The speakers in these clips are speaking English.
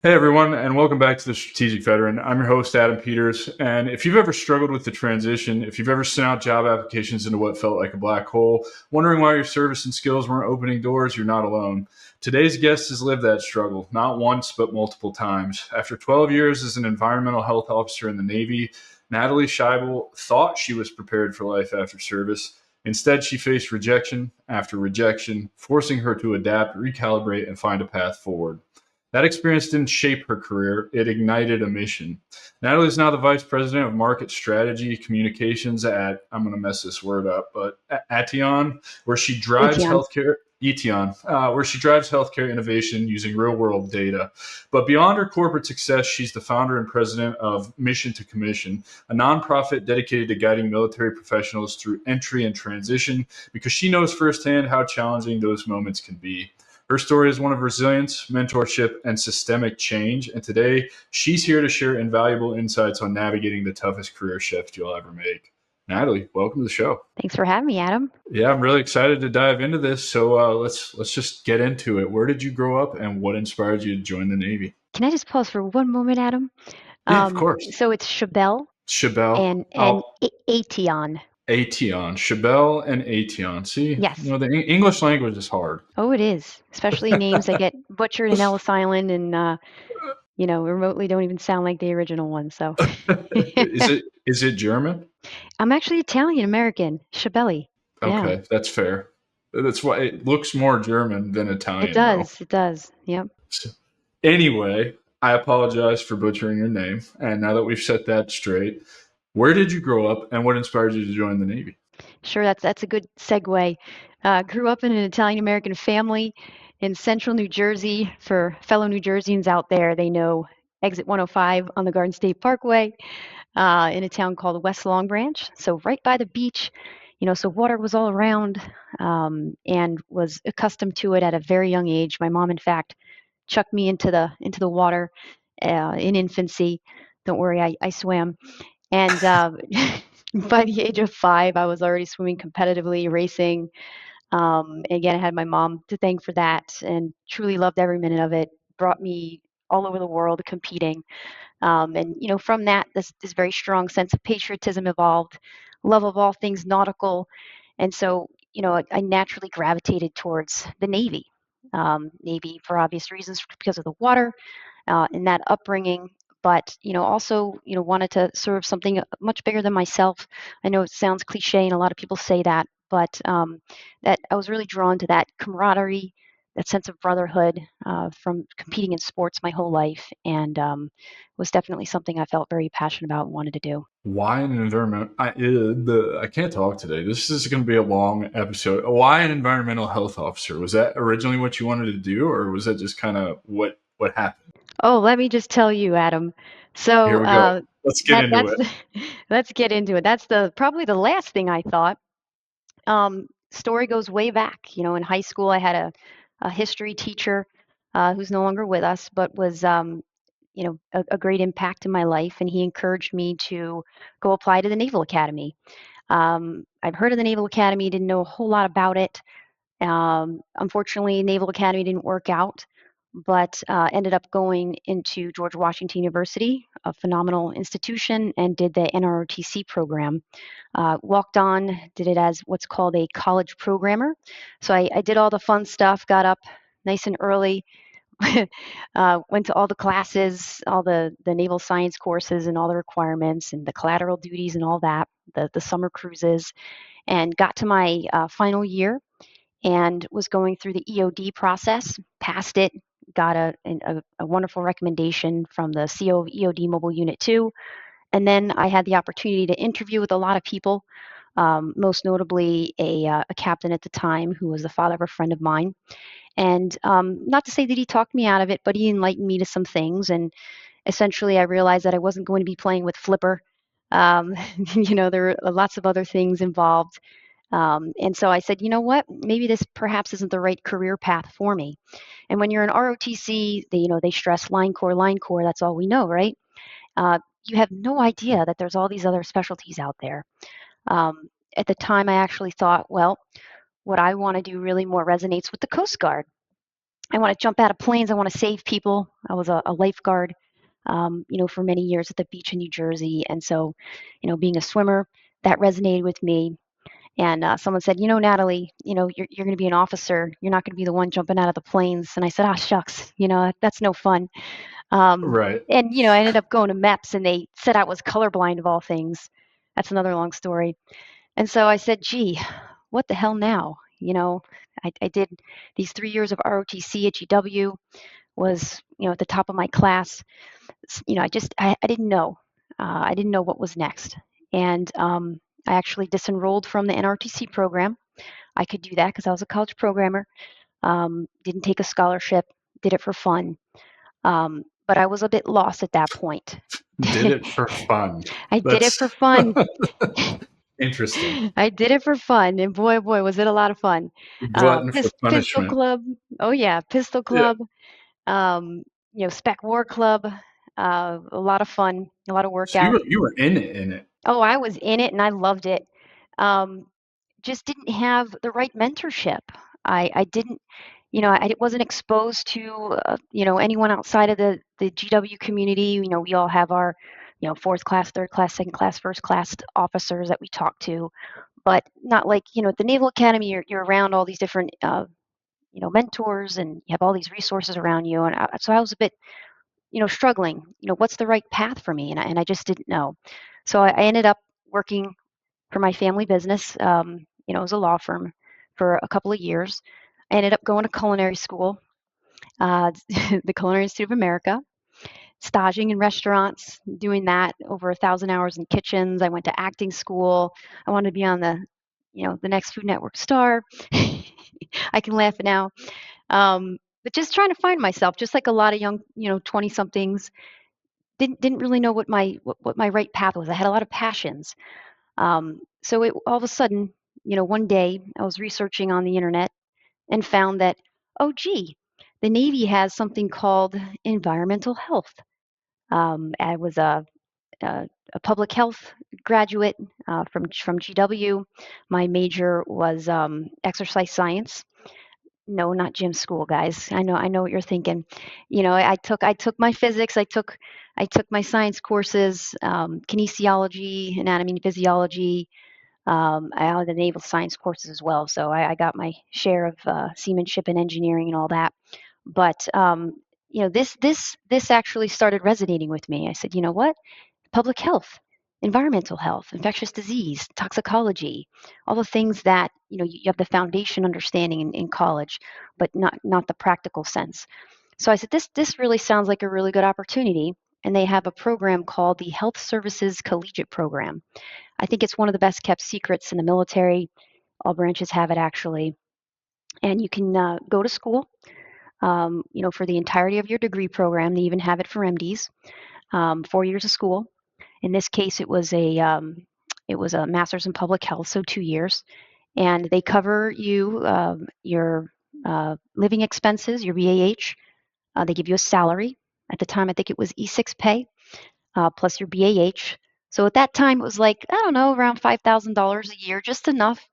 Hey everyone, and welcome back to the Strategic Veteran. I'm your host, Adam Peters. And if you've ever struggled with the transition, if you've ever sent out job applications into what felt like a black hole, wondering why your service and skills weren't opening doors, you're not alone. Today's guest has lived that struggle, not once, but multiple times. After 12 years as an environmental health officer in the Navy, Natalie Schiebel thought she was prepared for life after service. Instead, she faced rejection after rejection, forcing her to adapt, recalibrate, and find a path forward. That experience didn't shape her career, it ignited a mission. Natalie is now the vice president of market strategy communications at, I'm going to mess this word up, but Ateon, where she drives Ateon. healthcare. Eteon, where she drives healthcare innovation using real world data. But beyond her corporate success, she's the founder and president of Mission to Commission, a nonprofit dedicated to guiding military professionals through entry and transition because she knows firsthand how challenging those moments can be. Her story is one of resilience, mentorship, and systemic change. And today, she's here to share invaluable insights on navigating the toughest career shift you'll ever make. Natalie, welcome to the show. Thanks for having me, Adam. Yeah, I'm really excited to dive into this. So let's just get into it. Where did you grow up, and what inspired you to join the Navy? Can I just pause for one moment, Adam? Yeah, of course. So it's Schiebel Schiebel. and Oh, Ateon. Ateon. Schiebel and Ateon. See, Yes. the English language is hard. Oh, it is. Especially names that get butchered in Ellis Island and remotely don't even sound like the original one. So Is it German? I'm actually Italian American. Schiebelli. Yeah. Okay, that's fair. That's why it looks more German than It Italian, though. does. It does. Yep. So, anyway, I apologize for butchering your name. And now that we've set that straight, where did you grow up and what inspired you to join the Navy? Sure, that's a good segue. Grew up in an Italian American family in central New Jersey. For fellow New Jerseyans out there, they know exit 105 on the Garden State Parkway in a town called West Long Branch. So right by the beach, so water was all around and was accustomed to it at a very young age. My mom, in fact, chucked me into the water in infancy. Don't worry, I swam. And by the age of 5, I was already swimming competitively, racing. Again, I had my mom to thank for that and truly loved every minute of it. Brought me all over the world competing. And from that, this very strong sense of patriotism evolved, love of all things nautical. And so, I naturally gravitated towards the Navy. Navy for obvious reasons because of the water in that upbringing, but also wanted to serve something much bigger than myself. I know it sounds cliche, and a lot of people say that, but that I was really drawn to that camaraderie, that sense of brotherhood from competing in sports my whole life, and was definitely something I felt very passionate about and wanted to do. Why an environment? I can't talk today. This is going to be a long episode. Why an environmental health officer? Was that originally what you wanted to do, or was that just kind of what happened? Oh, let me just tell you, Adam. So Here we go. Let's get into that's it. let's get into it. That's the probably the last thing I thought. Story goes way back. In high school, I had a history teacher who's no longer with us, but was a great impact in my life, and he encouraged me to go apply to the Naval Academy. I've heard of the Naval Academy, didn't know a whole lot about it. Unfortunately, Naval Academy didn't work out, but ended up going into George Washington University, a phenomenal institution, and did the NROTC program. Walked on, did it as what's called a college programmer. So I did all the fun stuff, got up nice and early, went to all the classes, all the naval science courses and all the requirements and the collateral duties and all that, the summer cruises, and got to my final year and was going through the EOD process, passed it, got a wonderful recommendation from the CO of EOD Mobile Unit 2. And then I had the opportunity to interview with a lot of people, most notably a captain at the time who was the father of a friend of mine. And not to say that he talked me out of it, but he enlightened me to some things. And essentially, I realized that I wasn't going to be playing with Flipper. Um, there were lots of other things involved. And so I said, you know what? Maybe this perhaps isn't the right career path for me. And when you're an ROTC, they stress line corps. That's all we know, right? You have no idea that there's all these other specialties out there. At the time, I actually thought, well, what I want to do really more resonates with the Coast Guard. I want to jump out of planes. I want to save people. I was a lifeguard, for many years at the beach in New Jersey. And so, being a swimmer, that resonated with me. And someone said, Natalie, you're going to be an officer. You're not going to be the one jumping out of the planes. And I said, ah, shucks, that's no fun. Um, Right. and, I ended up going to MEPS and they said I was colorblind of all things. That's another long story. And so I said, gee, what the hell now? I did these 3 years of ROTC at GW, was, at the top of my class. I didn't know. I didn't know what was next. And I actually disenrolled from the NRTC program. I could do that because I was a college programmer. Didn't take a scholarship, did it for fun. But I was a bit lost at that point. Did it for fun. I did it That's for fun. interesting. I did it for fun, and boy, oh boy, was it a lot of fun. Glutton for Pistol punishment. Club. Oh yeah, Pistol Yeah. Club. Spec War Club. A lot of fun, a lot of So workout. you were in it. Oh, I was in it and I loved it. Um, just didn't have the right mentorship. I didn't, I wasn't exposed to, anyone outside of the GW community. We all have our, fourth class, third class, second class, first class officers that we talk to, but not like, at the Naval Academy, you're around all these different, mentors and you have all these resources around you. And so I was a bit, struggling, what's the right path for me? And I just didn't know. So I ended up working for my family business. It was a law firm for a couple of years. I ended up going to culinary school, the Culinary Institute of America, staging in restaurants, doing that over 1,000 hours in kitchens. I went to acting school. I wanted to be on the next Food Network star. I can laugh now. But just trying to find myself, just like a lot of young, 20 somethings, didn't really know what my right path was. I had a lot of passions. So all of a sudden, one day I was researching on the internet and found that, oh, gee, the Navy has something called environmental health. I was a public health graduate from GW. My major was exercise science. No, not gym school, guys. I know what you're thinking. I took my physics, I took my science courses, kinesiology, anatomy and physiology. I had the naval science courses as well, so I got my share of seamanship and engineering and all that. But this actually started resonating with me. I said, you know what? Public health, environmental health, infectious disease, toxicology, all the things that you have the foundation understanding in college, but not the practical sense. So I said, this really sounds like a really good opportunity. And they have a program called the Health Services Collegiate Program. I think it's one of the best kept secrets in the military. All branches have it actually. And you can go to school, for the entirety of your degree program. They even have it for MDs, 4 years of school. In this case, it was a master's in public health, so 2 years. And they cover you, your living expenses, your BAH. They give you a salary. At the time, I think it was E6 pay, plus your BAH. So at that time, it was like, I don't know, around $5,000 a year, just enough,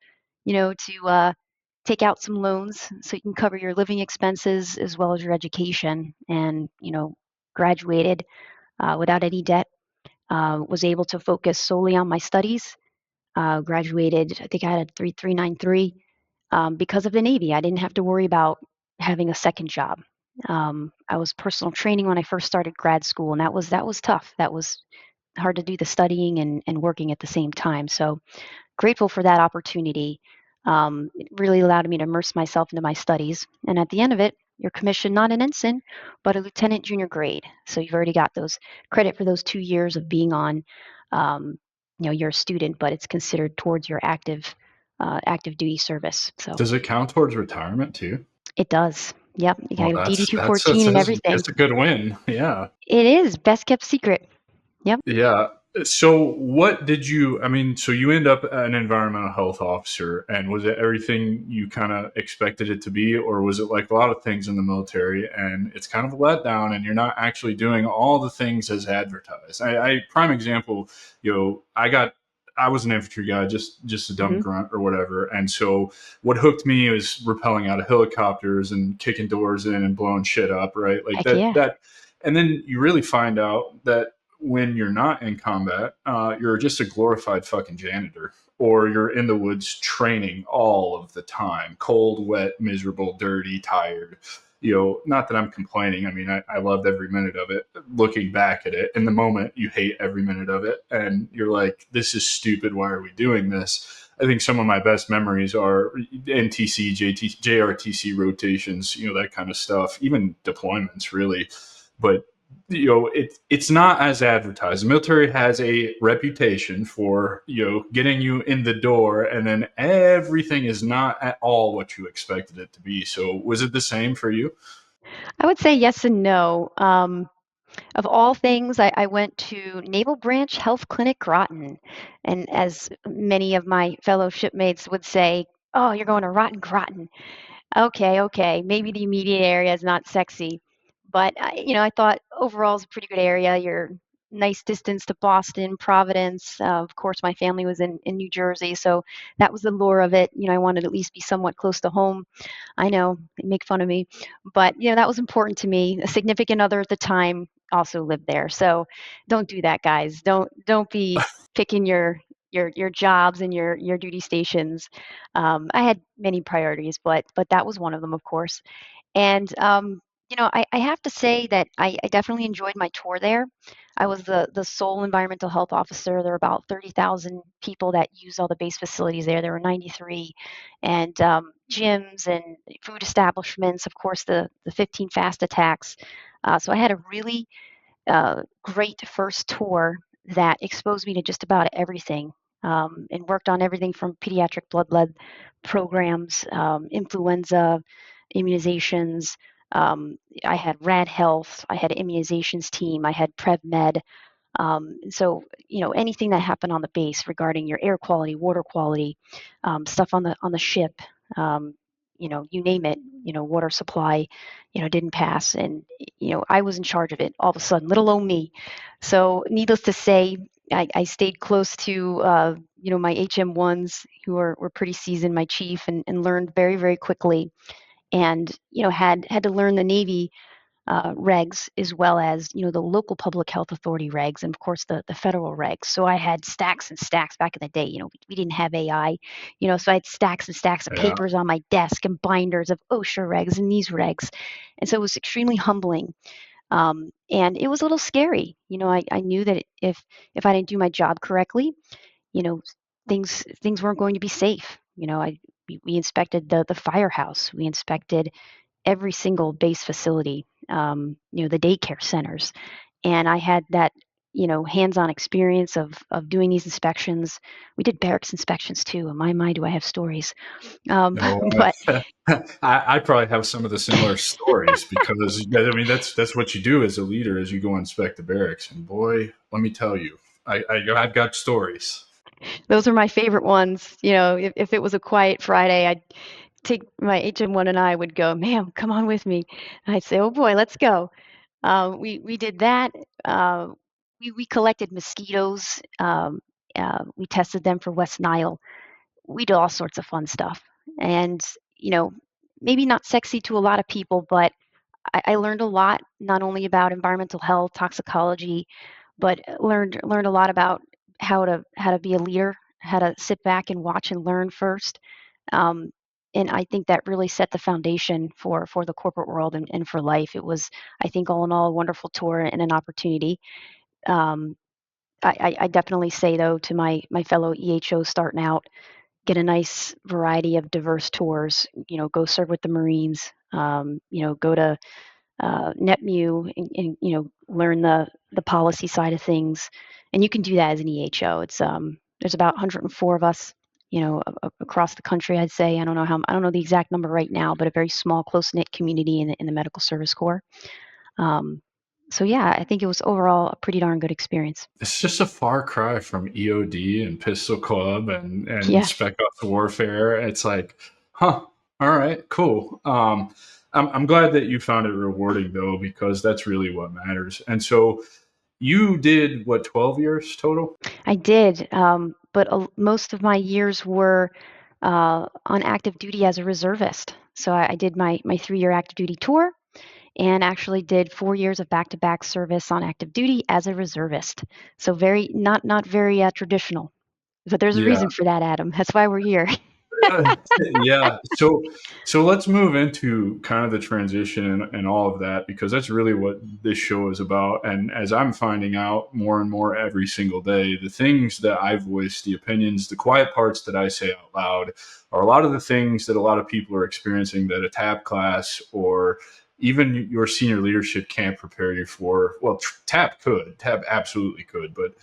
to take out some loans so you can cover your living expenses as well as your education. And, graduated without any debt, was able to focus solely on my studies. Graduated, I think I had a 3.393 because of the Navy. I didn't have to worry about having a second job. I was personal training when I first started grad school, and that was tough. That was hard to do the studying and working at the same time. So grateful for that opportunity. It really allowed me to immerse myself into my studies. And at the end of it, you're commissioned not an ensign, but a lieutenant junior grade. So you've already got those credit for those 2 years of being on. You're a student, but it's considered towards your active duty service. So Does it count towards retirement too? it does. Yep, you got Well, your DD that's 214 and everything. it's a good win. Yeah. It is best kept secret. Yep. Yeah. So what did you, I mean, so you end up an environmental health officer, and was it everything you kind of expected it to be, or was it like a lot of things in the military and it's kind of a letdown and you're not actually doing all the things as advertised? Prime example, I was an infantry guy, just a dumb Hmm. grunt or whatever. And so what hooked me was rappelling out of helicopters and kicking doors in and blowing shit up, right? Like Heck yeah. and then you really find out that when you're not in combat, you're just a glorified fucking janitor, or you're in the woods training all of the time, cold, wet, miserable, dirty, tired. Not that I'm complaining. I mean, I loved every minute of it. Looking back at it, in the moment, you hate every minute of it. And you're like, this is stupid. Why are we doing this? I think some of my best memories are NTC, JRTC rotations, that kind of stuff, even deployments, really. But it's not as advertised. The military has a reputation for getting you in the door, and then everything is not at all what you expected it to be. So was it the same for you? I would say yes and no. Of all things, I went to Naval Branch Health Clinic Groton. And as many of my fellow shipmates would say, oh, you're going to Rotten Groton. Okay, okay. Maybe the immediate area is not sexy, but I thought overall it's a pretty good area. You're nice distance to Boston, Providence. Of course, my family was in New Jersey, so that was the lure of it. I wanted to at least be somewhat close to home. I know they make fun of me, but that was important to me. A significant other at the time also lived there, so don't do that, guys. Don't be picking your jobs and your duty stations. I had many priorities, but that was one of them, of course. And I have to say that I definitely enjoyed my tour there. I was the sole environmental health officer. There were about 30,000 people that use all the base facilities there. There were 93, and gyms and food establishments. Of course, the 15 fast attacks. So I had a really great first tour that exposed me to just about everything, and worked on everything from pediatric blood lead programs, influenza, immunizations. I had Rad Health, I had immunizations team, I had Prev Med. So anything that happened on the base regarding your air quality, water quality, stuff on the ship, you name it, water supply, didn't pass, and I was in charge of it all of a sudden, little old me. So needless to say, I stayed close to my HM1s who were pretty seasoned, my chief, and learned very very quickly, and had to learn the Navy regs, as well as the local public health authority regs, and of course the federal regs. So I had stacks and stacks back in the day. We didn't have AI, so I had stacks and stacks of Yeah. papers on my desk and binders of OSHA regs and these regs, and so it was extremely humbling. And it was a little scary. I knew that if I didn't do my job correctly, you know things weren't going to be safe. We inspected the firehouse, we inspected every single base facility, the daycare centers. And I had that, hands-on experience of doing these inspections. We did barracks inspections too. And my, do I have stories. No, But I probably have some of the similar stories because I mean that's what you do as a leader as you go inspect the barracks. And boy, let me tell you, I've got stories. those are my favorite ones. If it was a quiet Friday, I'd take my HM1 and I would go, ma'am, come on with me. And I'd say, oh boy, let's go. We did that. Uh, we collected mosquitoes. We tested them for West Nile. We did all sorts of fun stuff. And, you know, maybe not sexy to a lot of people, but I learned a lot, not only about environmental health, toxicology, but learned a lot about how to be a leader, how to sit back and watch and learn first. Um, and I think that really set the foundation for the corporate world and for life. It was, I think, all in all, a wonderful tour and an opportunity. Um, I definitely say though to my fellow EHOs starting out, get a nice variety of diverse tours. Go serve with the Marines. Go to NetMU and learn the policy side of things. And you can do that as an EHO. It's there's about 104 of us, across the country. I'd say I don't know the exact number right now, but a very small, close knit community in the Medical Service Corps. Um, so yeah, I think it was overall a pretty darn good experience. It's just a far cry from EOD and Pistol Club and Yes. Spec Ops Warfare. It's like, huh, all right, cool. I'm glad that you found it rewarding though, because that's really what matters. And so you did what, 12 years total? I did, but but most of my years were on active duty as a reservist. So I did my 3-year active duty tour and actually did 4 years of back-to-back service on active duty as a reservist. So very not very traditional, but there's a Yeah. reason for that, Adam. That's why we're here. Yeah. So let's move into kind of the transition and all of that, because that's really what this show is about. And as I'm finding out more and more every single day, the things that I voice, the opinions, the quiet parts that I say out loud are a lot of the things that a lot of people are experiencing that a TAP class or even your senior leadership can't prepare you for. Well, TAP absolutely could, but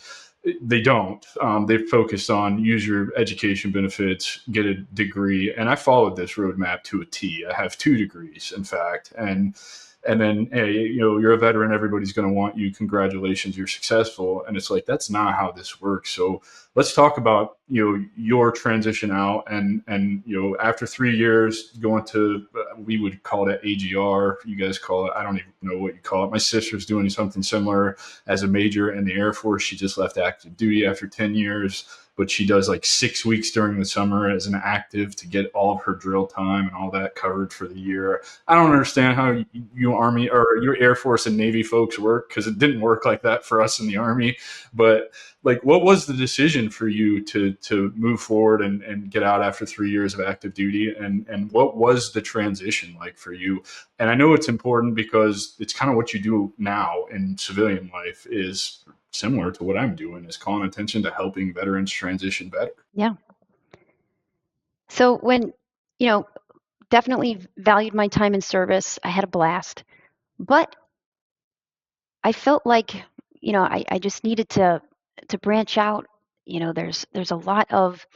they don't. They've focused on use your education benefits, get a degree, and I followed this roadmap to a T. I have 2 degrees, in fact, and then hey, you're a veteran. Everybody's going to want you. Congratulations, you're successful. And it's like that's not how this works. So let's talk about your transition out and after 3 years going to we would call it AGR. You guys call it. I don't even know what you call it. My sister's doing something similar as a major in the Air Force. She just left active duty after 10 years, but she does like 6 weeks during the summer as an active to get all of her drill time and all that covered for the year. I don't understand how you Army or your Air Force and Navy folks work, because it didn't work like that for us in the Army. But like, what was the decision for you to move forward and get out after 3 years of active duty? And what was the transition like for you? And I know it's important because it's kind of what you do now in civilian life is similar to what I'm doing, is calling attention to helping veterans transition better. Yeah. So when, definitely valued my time in service, I had a blast, but I felt like, I just needed to branch out. There's a lot of,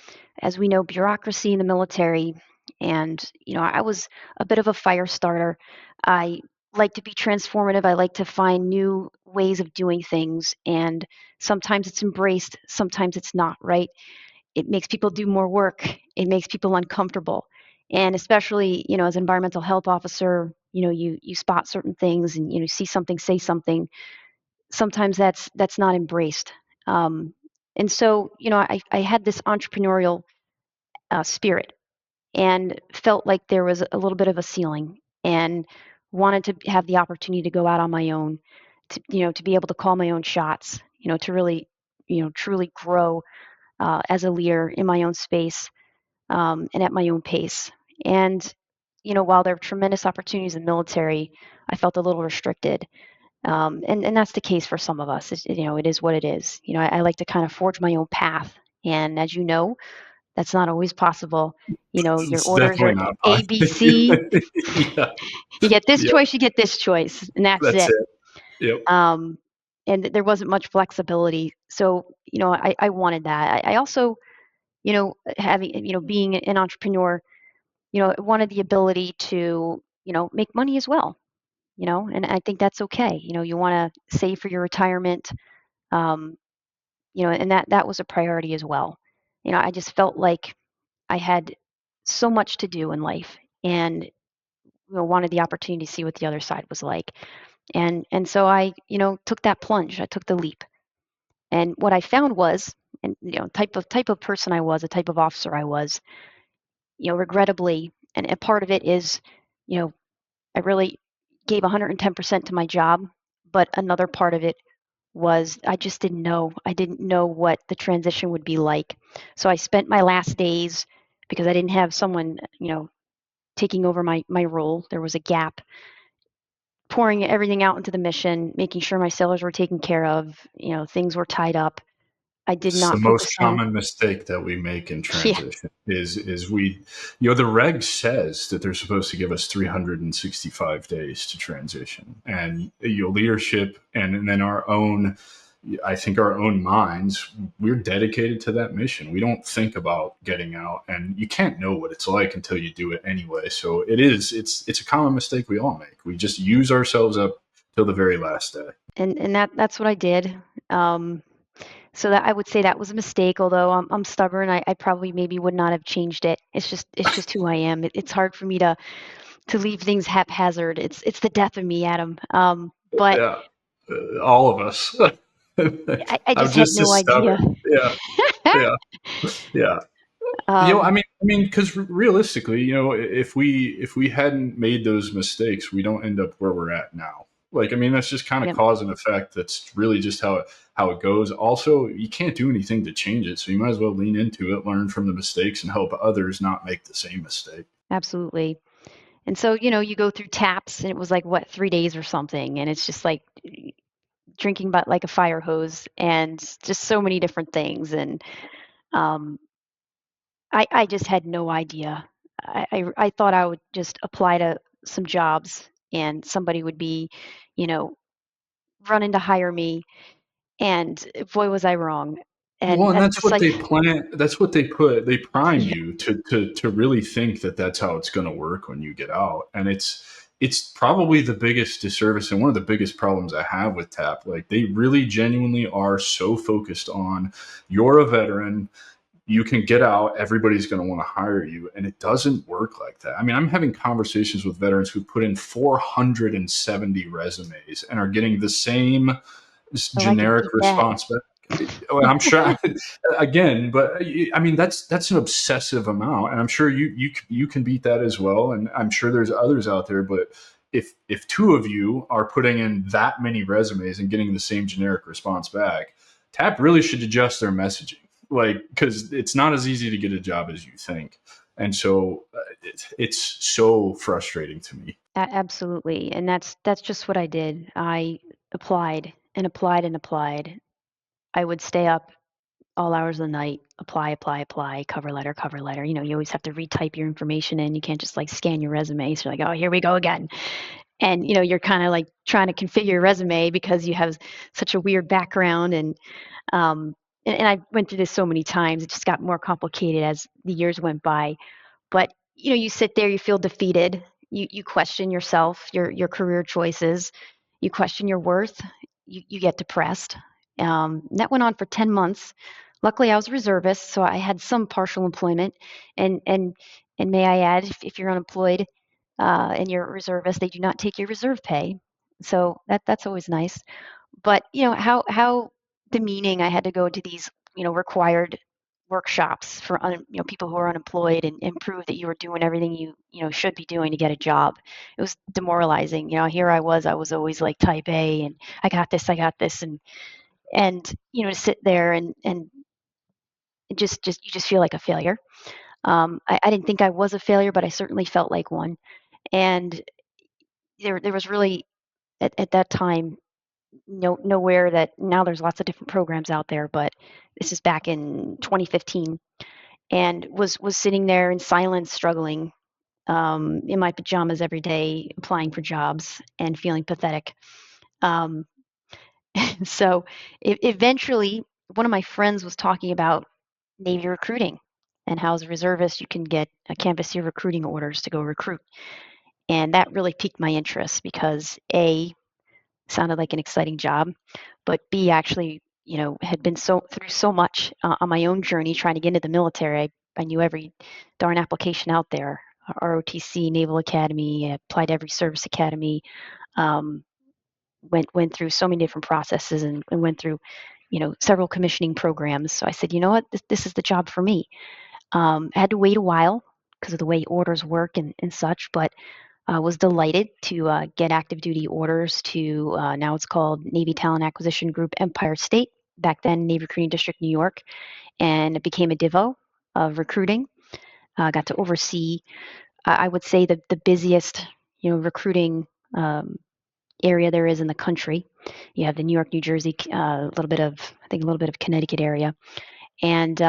as we know, bureaucracy in the military, and I was a bit of a fire starter. I like to be transformative. I like to find new ways of doing things, and sometimes it's embraced, sometimes it's not, right? It makes people do more work. It makes people uncomfortable. And especially, as an environmental health officer, you spot certain things and see something, say something. Sometimes that's not embraced. And so, I had this entrepreneurial spirit and felt like there was a little bit of a ceiling and wanted to have the opportunity to go out on my own, to be able to call my own shots, to really, truly grow as a leader in my own space, and at my own pace. And while there are tremendous opportunities in the military, I felt a little restricted. And that's the case for some of us. It is what it is. I like to kind of forge my own path. And as you know, that's not always possible. Your It's orders definitely are not A, mine. B, C. Yeah, You get this yeah, choice, you get this choice, and that's that's it. it. Yep. Um, and there wasn't much flexibility. So, I wanted that. I also, having, being an entrepreneur, wanted the ability to, make money as well, and I think that's okay. You want to save for your retirement, um, and that was a priority as well. I just felt like I had so much to do in life and wanted the opportunity to see what the other side was like. And so I, took that plunge. I took the leap. And what I found was, and type of person I was, a type of officer I was, regrettably, and a part of it is, you know, I really gave 110% to my job, but another part of it was I just didn't know. I didn't know what the transition would be like. So I spent my last days, because I didn't have someone, taking over my role. There was a gap, pouring everything out into the mission, making sure my sailors were taken care of, things were tied up. I did It's the not most focus on. common mistake that we make in Yeah. transition is we, the reg says that they're supposed to give us 365 days to transition, and leadership and then our own, I think our own minds, we're dedicated to that mission. We don't think about getting out, and you can't know what it's like until you do it anyway. So it's a common mistake we all make. We just use ourselves up till the very last day. And that's what I did. Um, so that I would say that was a mistake. Although I'm stubborn, I probably maybe would not have changed it. It's just who I am. It's hard for me to leave things haphazard. It's the death of me, Adam. But Yeah, all of us. I I'm just had just no as idea. stubborn. Yeah, yeah, yeah. um, Because realistically, if we hadn't made those mistakes, we don't end up where we're at now. Like, I mean, that's just kind of yep, cause and effect. That's really just how it goes. Also, you can't do anything to change it, so you might as well lean into it, learn from the mistakes, and help others not make the same mistake. absolutely. And so, you go through taps, and it was like, what, 3 days or something, and it's just like drinking but like a fire hose, and just so many different things. And um, I just had no idea. I thought I would just apply to some jobs, and somebody would be, you know, running to hire me. And boy, was I wrong. Well, And and that's that's just what like, they plan. That's what they put. They prime yeah, you to really think that that's how it's going to work when you get out, and it's probably the biggest disservice and one of the biggest problems I have with TAP. Like, they really genuinely are so focused on, you're a veteran, you can get out, everybody's going to want to hire you, and it doesn't work like that. I mean, I'm having conversations with veterans who put in 470 resumes and are getting the same oh, I can generic beat that. response. But well, I'm sure again, but I mean, that's an obsessive amount, and I'm sure you can beat that as well. And I'm sure there's others out there. But if two of you are putting in that many resumes and getting the same generic response back, TAP really should adjust their messaging, like, because it's not as easy to get a job as you think. And so it's so frustrating to me. Absolutely. And that's just what I did. I applied and applied and applied. I would stay up all hours of the night, apply, apply, apply, cover letter, cover letter. You always have to retype your information in. You can't just like scan your resume. So you're like, oh, here we go again. And you're kind of like trying to configure your resume because you have such a weird background. Um, and I went through this so many times. It just got more complicated as the years went by. But you sit there, you feel defeated. You question yourself, your career choices. You question your worth. You get depressed. That went on for 10 months. Luckily, I was a reservist, so I had some partial employment. And may I add, if you're unemployed and you're a reservist, they do not take your reserve pay. So that's always nice. But how demeaning I had to go to these required workshops for people who are unemployed, and prove that you were doing everything you should be doing to get a job. It was demoralizing. Here I was always like type A, and I got this, and to sit there and just you just feel like a failure. I didn't think I was a failure, but I certainly felt like one. And there was really at that time nowhere that now there's lots of different programs out there, but this is back in 2015, and was sitting there in silence, struggling in my pajamas every day, applying for jobs and feeling pathetic. Um, so eventually, one of my friends was talking about Navy recruiting and how, as a reservist, you can get a canvas year recruiting orders to go recruit. And that really piqued my interest because A, sounded like an exciting job, but B, actually, had been through so much on my own journey trying to get into the military. I knew every darn application out there. ROTC, Naval Academy, I applied to every service academy. Um, went through so many different processes, and went through, several commissioning programs. So I said, you know what, this is the job for me. I had to wait a while because of the way orders work and such, but was delighted to get active duty orders to, now it's called Navy Talent Acquisition Group Empire State, back then Navy Recruiting District, New York, and it became a DIVO of recruiting. Got to oversee, I would say, the busiest, recruiting area there is in the country. You have the New York, New Jersey, a little bit of, I think, a little bit of Connecticut area, and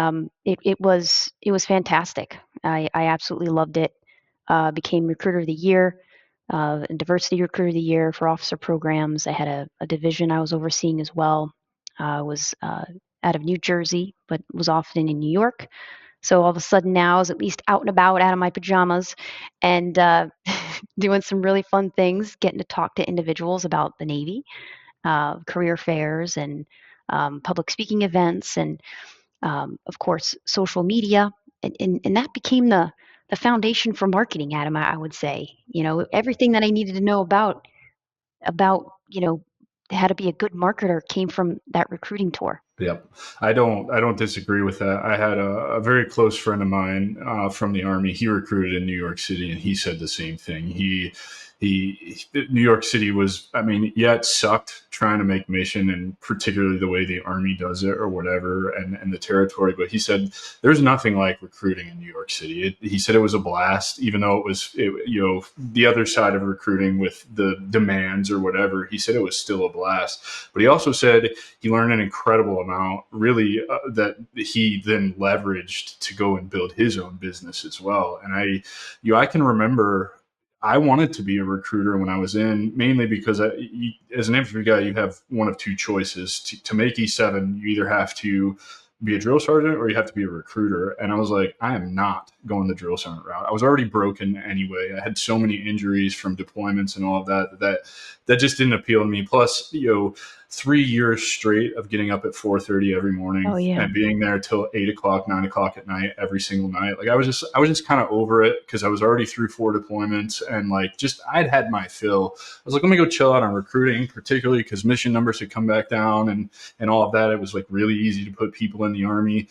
it was fantastic. I absolutely loved it. Became recruiter of the year, and diversity recruiter of the year for officer programs. I had a division I was overseeing as well. I was out of New Jersey, but was often in New York. So all of a sudden now I was at least out and about, out of my pajamas, and doing some really fun things, getting to talk to individuals about the Navy, career fairs, and public speaking events, and of course, social media, and that became the foundation for marketing, Adam. I would say, everything that I needed to know about how to be a good marketer came from that recruiting tour. Yep. I don't disagree with that. I had a very close friend of mine from the Army. He recruited in New York City, and he said the same thing. New York City was, I mean, yeah, it sucked trying to make mission, and particularly the way the Army does it or whatever, and the territory. But he said there's nothing like recruiting in New York City. He said it was a blast, even though the other side of recruiting with the demands or whatever. He said it was still a blast. But he also said he learned an incredible amount, really, that he then leveraged to go and build his own business as well. And I can remember I wanted to be a recruiter when I was in, mainly because as an infantry guy, you have one of two choices. To make E7, you either have to be a drill sergeant or you have to be a recruiter. And I was like, I am not going the drill sergeant route. I was already broken anyway. I had so many injuries from deployments and all of that just didn't appeal to me. Plus, 3 years straight of getting up at 4:30 every morning Oh, yeah. and being there till 8 o'clock, 9 o'clock at night every single night. Like I was just kind of over it because I was already through 4 deployments and I'd had my fill. I was like, let me go chill out on recruiting, particularly because mission numbers had come back down and all of that. It was like really easy to put people in the Army.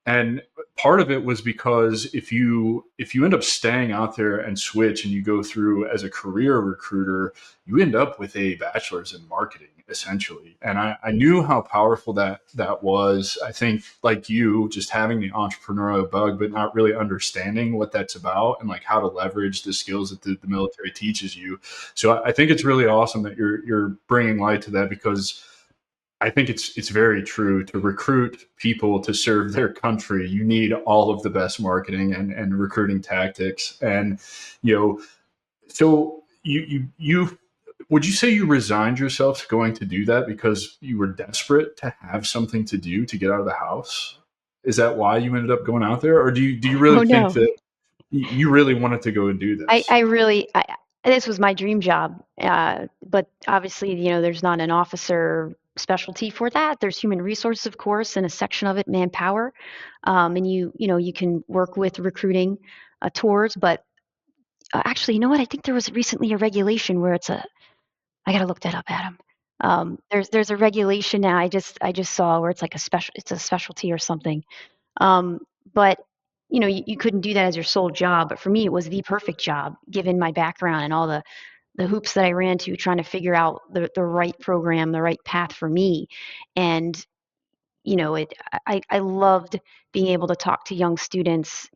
And part of it was because if you end up staying out there and switch and you go through as a career recruiter, you end up with a bachelor's in marketing essentially. And I knew how powerful that was. I think like you, just having the entrepreneurial bug, but not really understanding what that's about and like how to leverage the skills that the military teaches you. So I think it's really awesome that you're bringing light to that, because I think it's very true. To recruit people to serve their country, you need all of the best marketing and recruiting tactics. And so you would you say you resigned yourself to going to do that because you were desperate to have something to do to get out of the house? Is that why you ended up going out there, or do you Oh, really think no. that you really wanted to go and do I this? really, this was my dream job. But obviously, there's not an officer specialty for that. There's human resources, of course, and a section of it, manpower. And you can work with recruiting tours. But actually, you know what? I think there was recently a regulation where I got to look that up, Adam. There's a regulation now. I just saw where it's like it's a specialty or something. Um, but you couldn't do that as your sole job. But for me, it was the perfect job, given my background and all the hoops that I ran to trying to figure out the right program, the right path for me. And I loved being able to talk to young students,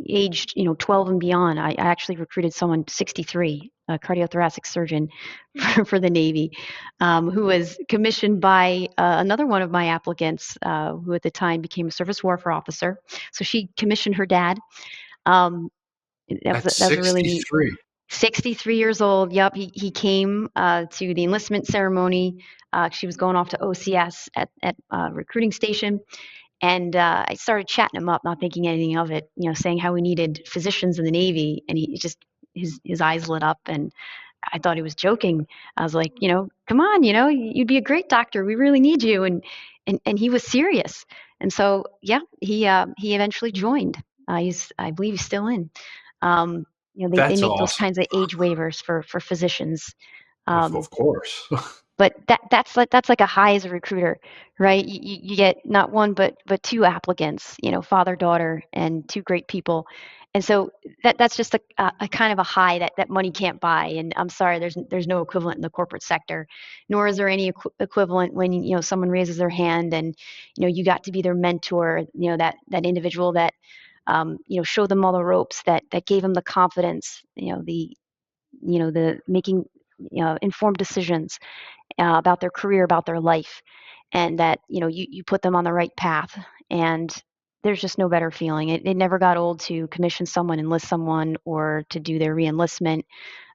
aged 12 and beyond. I actually recruited someone 63, a cardiothoracic surgeon for the Navy, who was commissioned by another one of my applicants, who at the time became a surface warfare officer. So she commissioned her dad. Um, At that was a really neat. 63. 63 years old. Yep, he came to the enlistment ceremony. She was going off to OCS at recruiting station, and I started chatting him up, not thinking anything of it, saying how we needed physicians in the Navy, and he just his eyes lit up, and I thought he was joking. I was like, come on, you'd be a great doctor. We really need you, and he was serious. And so yeah, he eventually joined. I believe he's still in. They That's make those awesome. kinds of age waivers for physicians. Of Um, course. but that's like a high as a recruiter, right? You get not one but two applicants, father, daughter, and two great people. And so that's just a kind of a high that money can't buy. And I'm sorry, there's no equivalent in the corporate sector, nor is there any equivalent when someone raises their hand and you got to be their mentor, that individual that showed them all the ropes, that gave them the confidence, the making informed decisions about their career, about their life, and that you put them on the right path. And there's just no better feeling. It never got old to commission someone, enlist someone, or to do their reenlistment.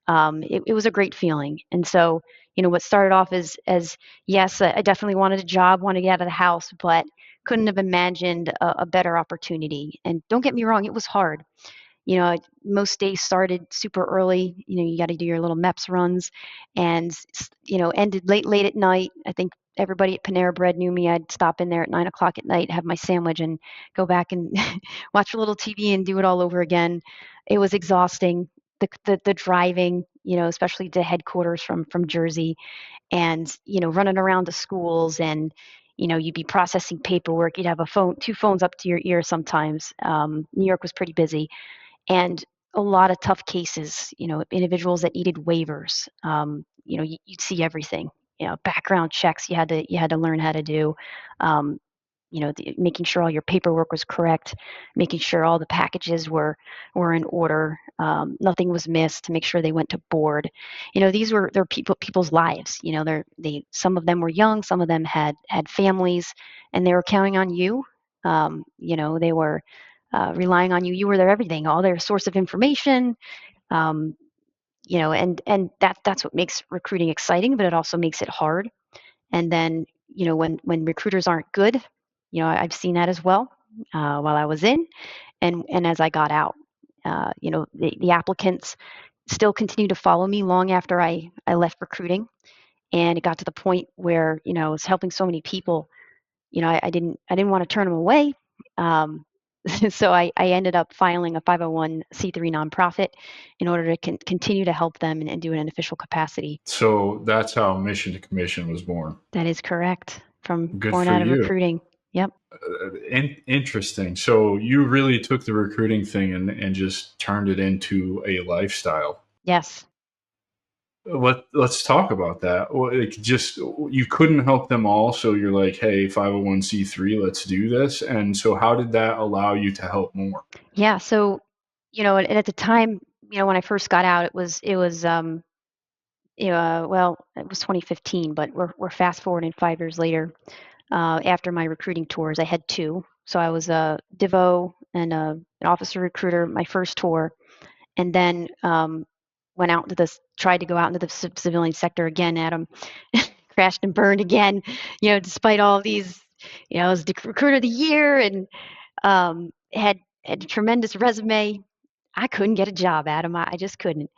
It was a great feeling. And so, what started off as yes, I definitely wanted a job, wanted to get out of the house, but couldn't have imagined a better opportunity. And don't get me wrong, it was hard. Most days started super early. You got to do your little MEPS runs, and ended late at night. I think everybody at Panera Bread knew me. I'd stop in there at 9 o'clock at night, have my sandwich, and go back and watch a little TV and do it all over again. It was exhausting. The driving, especially to headquarters from Jersey, and running around to schools and You'd be processing paperwork. You'd have two phones up to your ear sometimes. New York was pretty busy, and a lot of tough cases. Individuals that needed waivers. You'd see everything. Background checks you had to learn how to do. Um, making sure all your paperwork was correct, making sure all the packages were in order, nothing was missed, to make sure they went to board. They're people's lives. Some of them were young, some of them had families, and they were counting on you. They were relying on you. You were their everything, all their source of information. Um, and that's what makes recruiting exciting, but it also makes it hard. And then, when recruiters aren't good, I've seen that as well, while I was in, and as I got out. The applicants still continue to follow me long after I left recruiting, and it got to the point where I was helping so many people. I didn't want to turn them away. Um, so I ended up filing a 501c3 nonprofit in order to continue to help them and do it in an official capacity. So that's how Mission to Commission was born. That is correct. Good Born for out of you. recruiting. Yep. Interesting. So you really took the recruiting thing and just turned it into a lifestyle. Yes. Let's talk about that. You couldn't help them all, so you're like, hey, 501c3, let's do this. And so how did that allow you to help more? Yeah. So, and at the time, when I first got out, it was well, it was 2015, but we're fast forwarding 5 years later. After my recruiting tours, I had two. So I was a DIVO and an officer recruiter my first tour, and then went out into this, tried to go out into the civilian sector again, Adam. Crashed and burned again, despite all these, I was the recruiter of the year, and had a tremendous resume. I couldn't get a job, Adam. I just couldn't.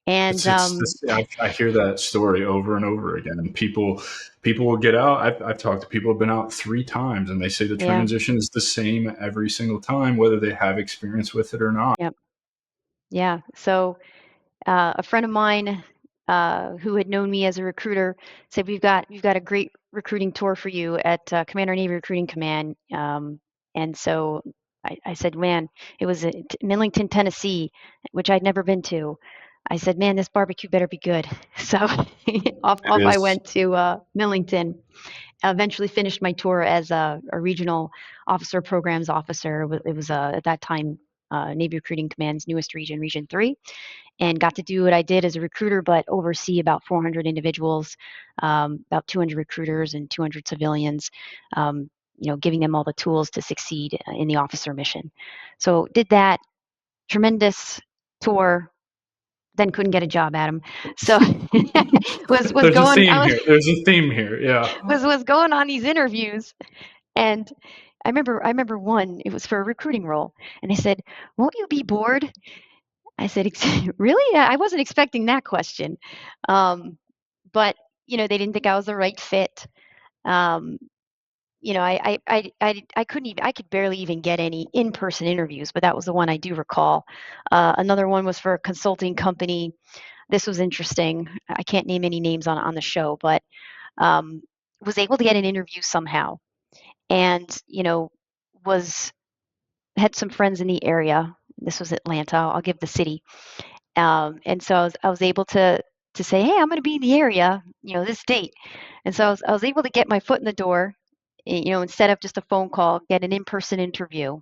And I hear that story over and over again. People will get out. I've talked to people who've been out 3 times, and they say the yeah, transition is the same every single time, whether they have experience with it or not. yep, yeah. So a friend of mine who had known me as a recruiter said, "We've got a great recruiting tour for you at Commander Navy Recruiting Command." And so I said, "Man, it was at Millington, Tennessee, which I'd never been to." I said, "Man, this barbecue better be good." So off It I is. went to Millington. Eventually finished my tour as a regional officer programs officer. It was at that time Navy Recruiting Command's newest region, Region 3, and got to do what I did as a recruiter, but oversee about 400 individuals, about 200 recruiters and 200 civilians, giving them all the tools to succeed in the officer mission. So did that tremendous tour, then couldn't get a job, Adam. So was There's a going theme I was here. There's a theme here. Yeah. was going on these interviews, and I remember one, it was for a recruiting role, and they said, "Won't you be bored?" I said, "Really?" I wasn't expecting that question. But they didn't think I was the right fit. Um, I couldn't even, I could barely even get any in-person interviews, but that was the one I do recall. Another one was for a consulting company. This was interesting. I can't name any names on the show, but um, was able to get an interview somehow, and was had some friends in the area. This was Atlanta. I'll give the city. And so I was able to say, "Hey, I'm going to be in the area, this date." And so I was able to get my foot in the door, instead of just a phone call, get an in-person interview,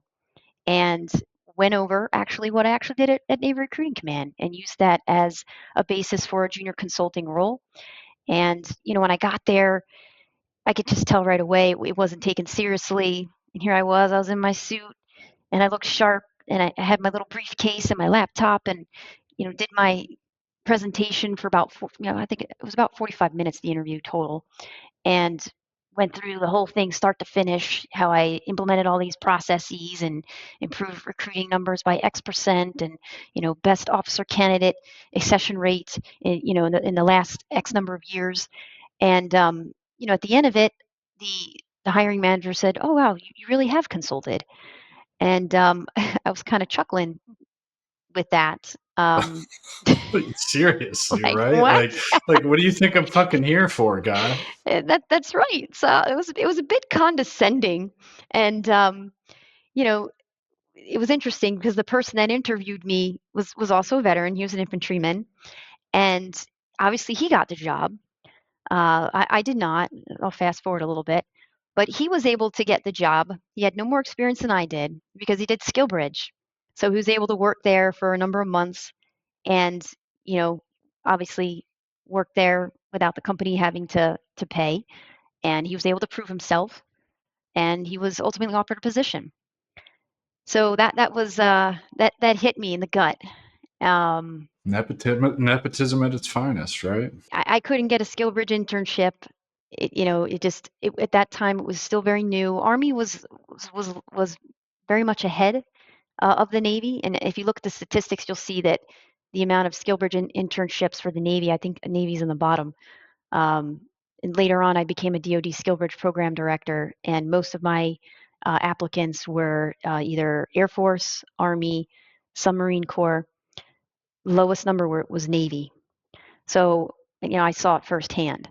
and went over actually what I actually did at Navy Recruiting Command, and used that as a basis for a junior consulting role. And when I got there, I could just tell right away it wasn't taken seriously. And here I was in my suit, and I looked sharp, and I had my little briefcase and my laptop, and did my presentation for about I think it was about 45 minutes, the interview total, and went through the whole thing start to finish, how I implemented all these processes and improved recruiting numbers by X%, and best officer candidate accession rate in the last X number of years. And at the end of it, the hiring manager said, "Oh wow, you really have consulted." And I was kind of chuckling with that. Seriously, Like right? what? Like, what do you think I'm fucking here for, guy? That's right. So it was a bit condescending, and you know, it was interesting because the person that interviewed me was also a veteran. He was an infantryman, and obviously he got the job. I did not. I'll fast forward a little bit, but he was able to get the job. He had no more experience than I did because he did SkillBridge, so he was able to work there for a number of months, and you know, obviously work there without the company having to pay, and he was able to prove himself, and he was ultimately offered a position. So that was that hit me in the gut. Um, Nepotism at its finest, right? I couldn't get a SkillBridge internship. At that time it was still very new. Army was very much ahead of the Navy, and if you look at the statistics, you'll see that the amount of SkillBridge internships for the Navy, I think Navy's in the bottom. Um, and later on, I became a DoD SkillBridge program director, and most of my applicants were either Air Force, Army, some Marine Corps. Lowest number was Navy. So, I saw it firsthand.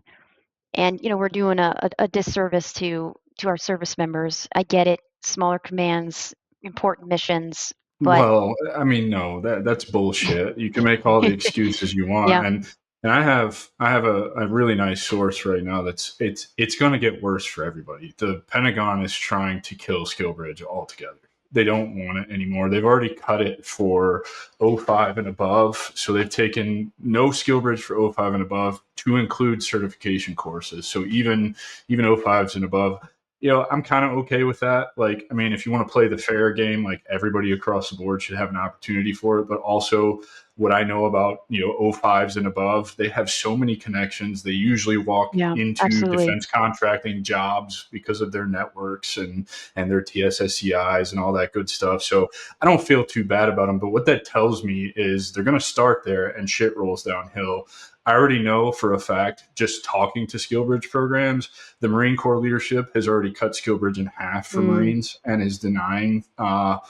And, we're doing a disservice to our service members. I get it, smaller commands, important missions, but Well, I mean, no, that's bullshit. You can make all the excuses you want, yeah, and I have a really nice source right now that's it's going to get worse for everybody. The Pentagon is trying to kill SkillBridge altogether. They don't want it anymore. They've already cut it for O5 and above, so they've taken no SkillBridge for O5 and above to include certification courses. So even O5s and above, I'm kind of okay with that. Like, I mean, if you want to play the fair game, like everybody across the board should have an opportunity for it. But also, what I know about, O5s and above, they have so many connections. They usually walk yeah, into absolutely. defense contracting jobs because of their networks and their TSSCIs and all that good stuff. So I don't feel too bad about them. But what that tells me is they're going to start there and shit rolls downhill. I already know for a fact, just talking to SkillBridge programs, the Marine Corps leadership has already cut SkillBridge in half for Mm, Marines and is denying a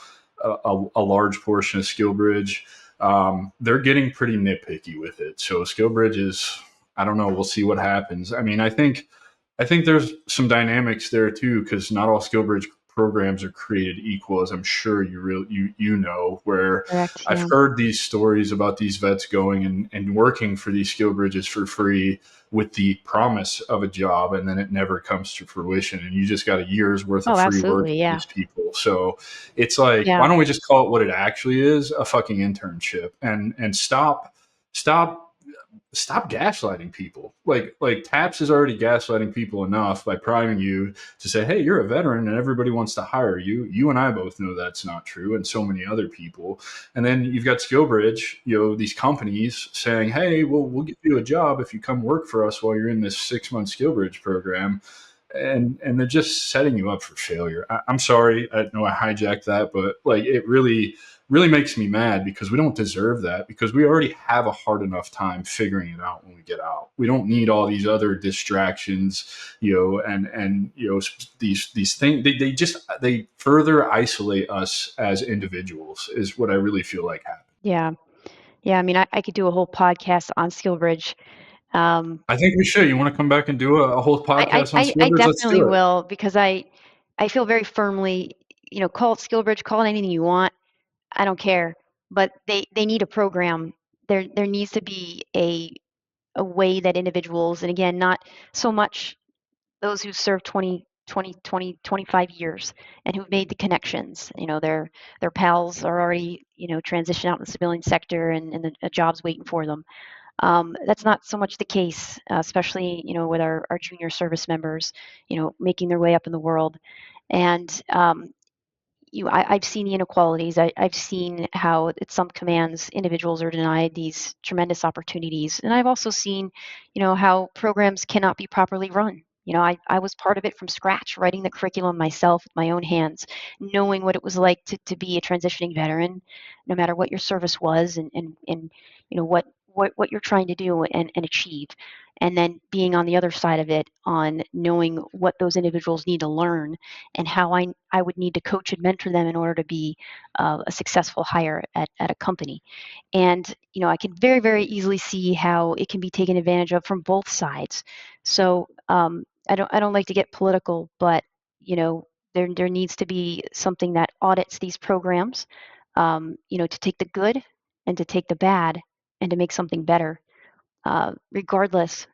large portion of SkillBridge. They're getting pretty nitpicky with it. So SkillBridge is, I don't know. We'll see what happens. I mean, I think there's some dynamics there too, because not all SkillBridge programs are created equal, as I'm sure you know. Where correct. I've Yeah. heard these stories about these vets going and working for these SkillBridges for free with the promise of a job, and then it never comes to fruition, and you just got a year's worth of Oh, free work absolutely. with Yeah. these people. So it's like, Yeah. why don't we just call it what it actually is, a fucking internship, and stop stop gaslighting people. Like Taps is already gaslighting people enough by priming you to say, hey, you're a veteran and everybody wants to hire you. You and I both know that's not true, and so many other people. And then you've got SkillBridge, these companies saying, hey, we'll give you a job if you come work for us while you're in this 6-month SkillBridge program. And they're just setting you up for failure. I'm sorry, I know I hijacked that, but like it really makes me mad because we don't deserve that, because we already have a hard enough time figuring it out when we get out. We don't need all these other distractions, and these things. They further isolate us as individuals is what I really feel like happened. Yeah. Yeah. I mean, I could do a whole podcast on SkillBridge. Um, I think we should. You want to come back and do a whole podcast on I Skillbridge? Let's definitely do it. will because I feel very firmly, call it SkillBridge, call it anything you want. I don't care, but they need a program. There needs to be a way that individuals, and again, not so much those who served 25 years and who've made the connections. Their pals are already, transitioned out in the civilian sector, and a job's waiting for them. That's not so much the case, especially, with our junior service members, making their way up in the world. And I've seen the inequalities. I've seen how at some commands individuals are denied these tremendous opportunities, and I've also seen, how programs cannot be properly run. I was part of it from scratch, writing the curriculum myself with my own hands, knowing what it was like to be a transitioning veteran, no matter what your service was, and what you're trying to do and achieve. and then being on the other side of it on knowing what those individuals need to learn and how I would need to coach and mentor them in order to be a successful hire at a company. And, I can very, very easily see how it can be taken advantage of from both sides. So I don't like to get political, but, there needs to be something that audits these programs, to take the good and to take the bad and to make something better. Regardless,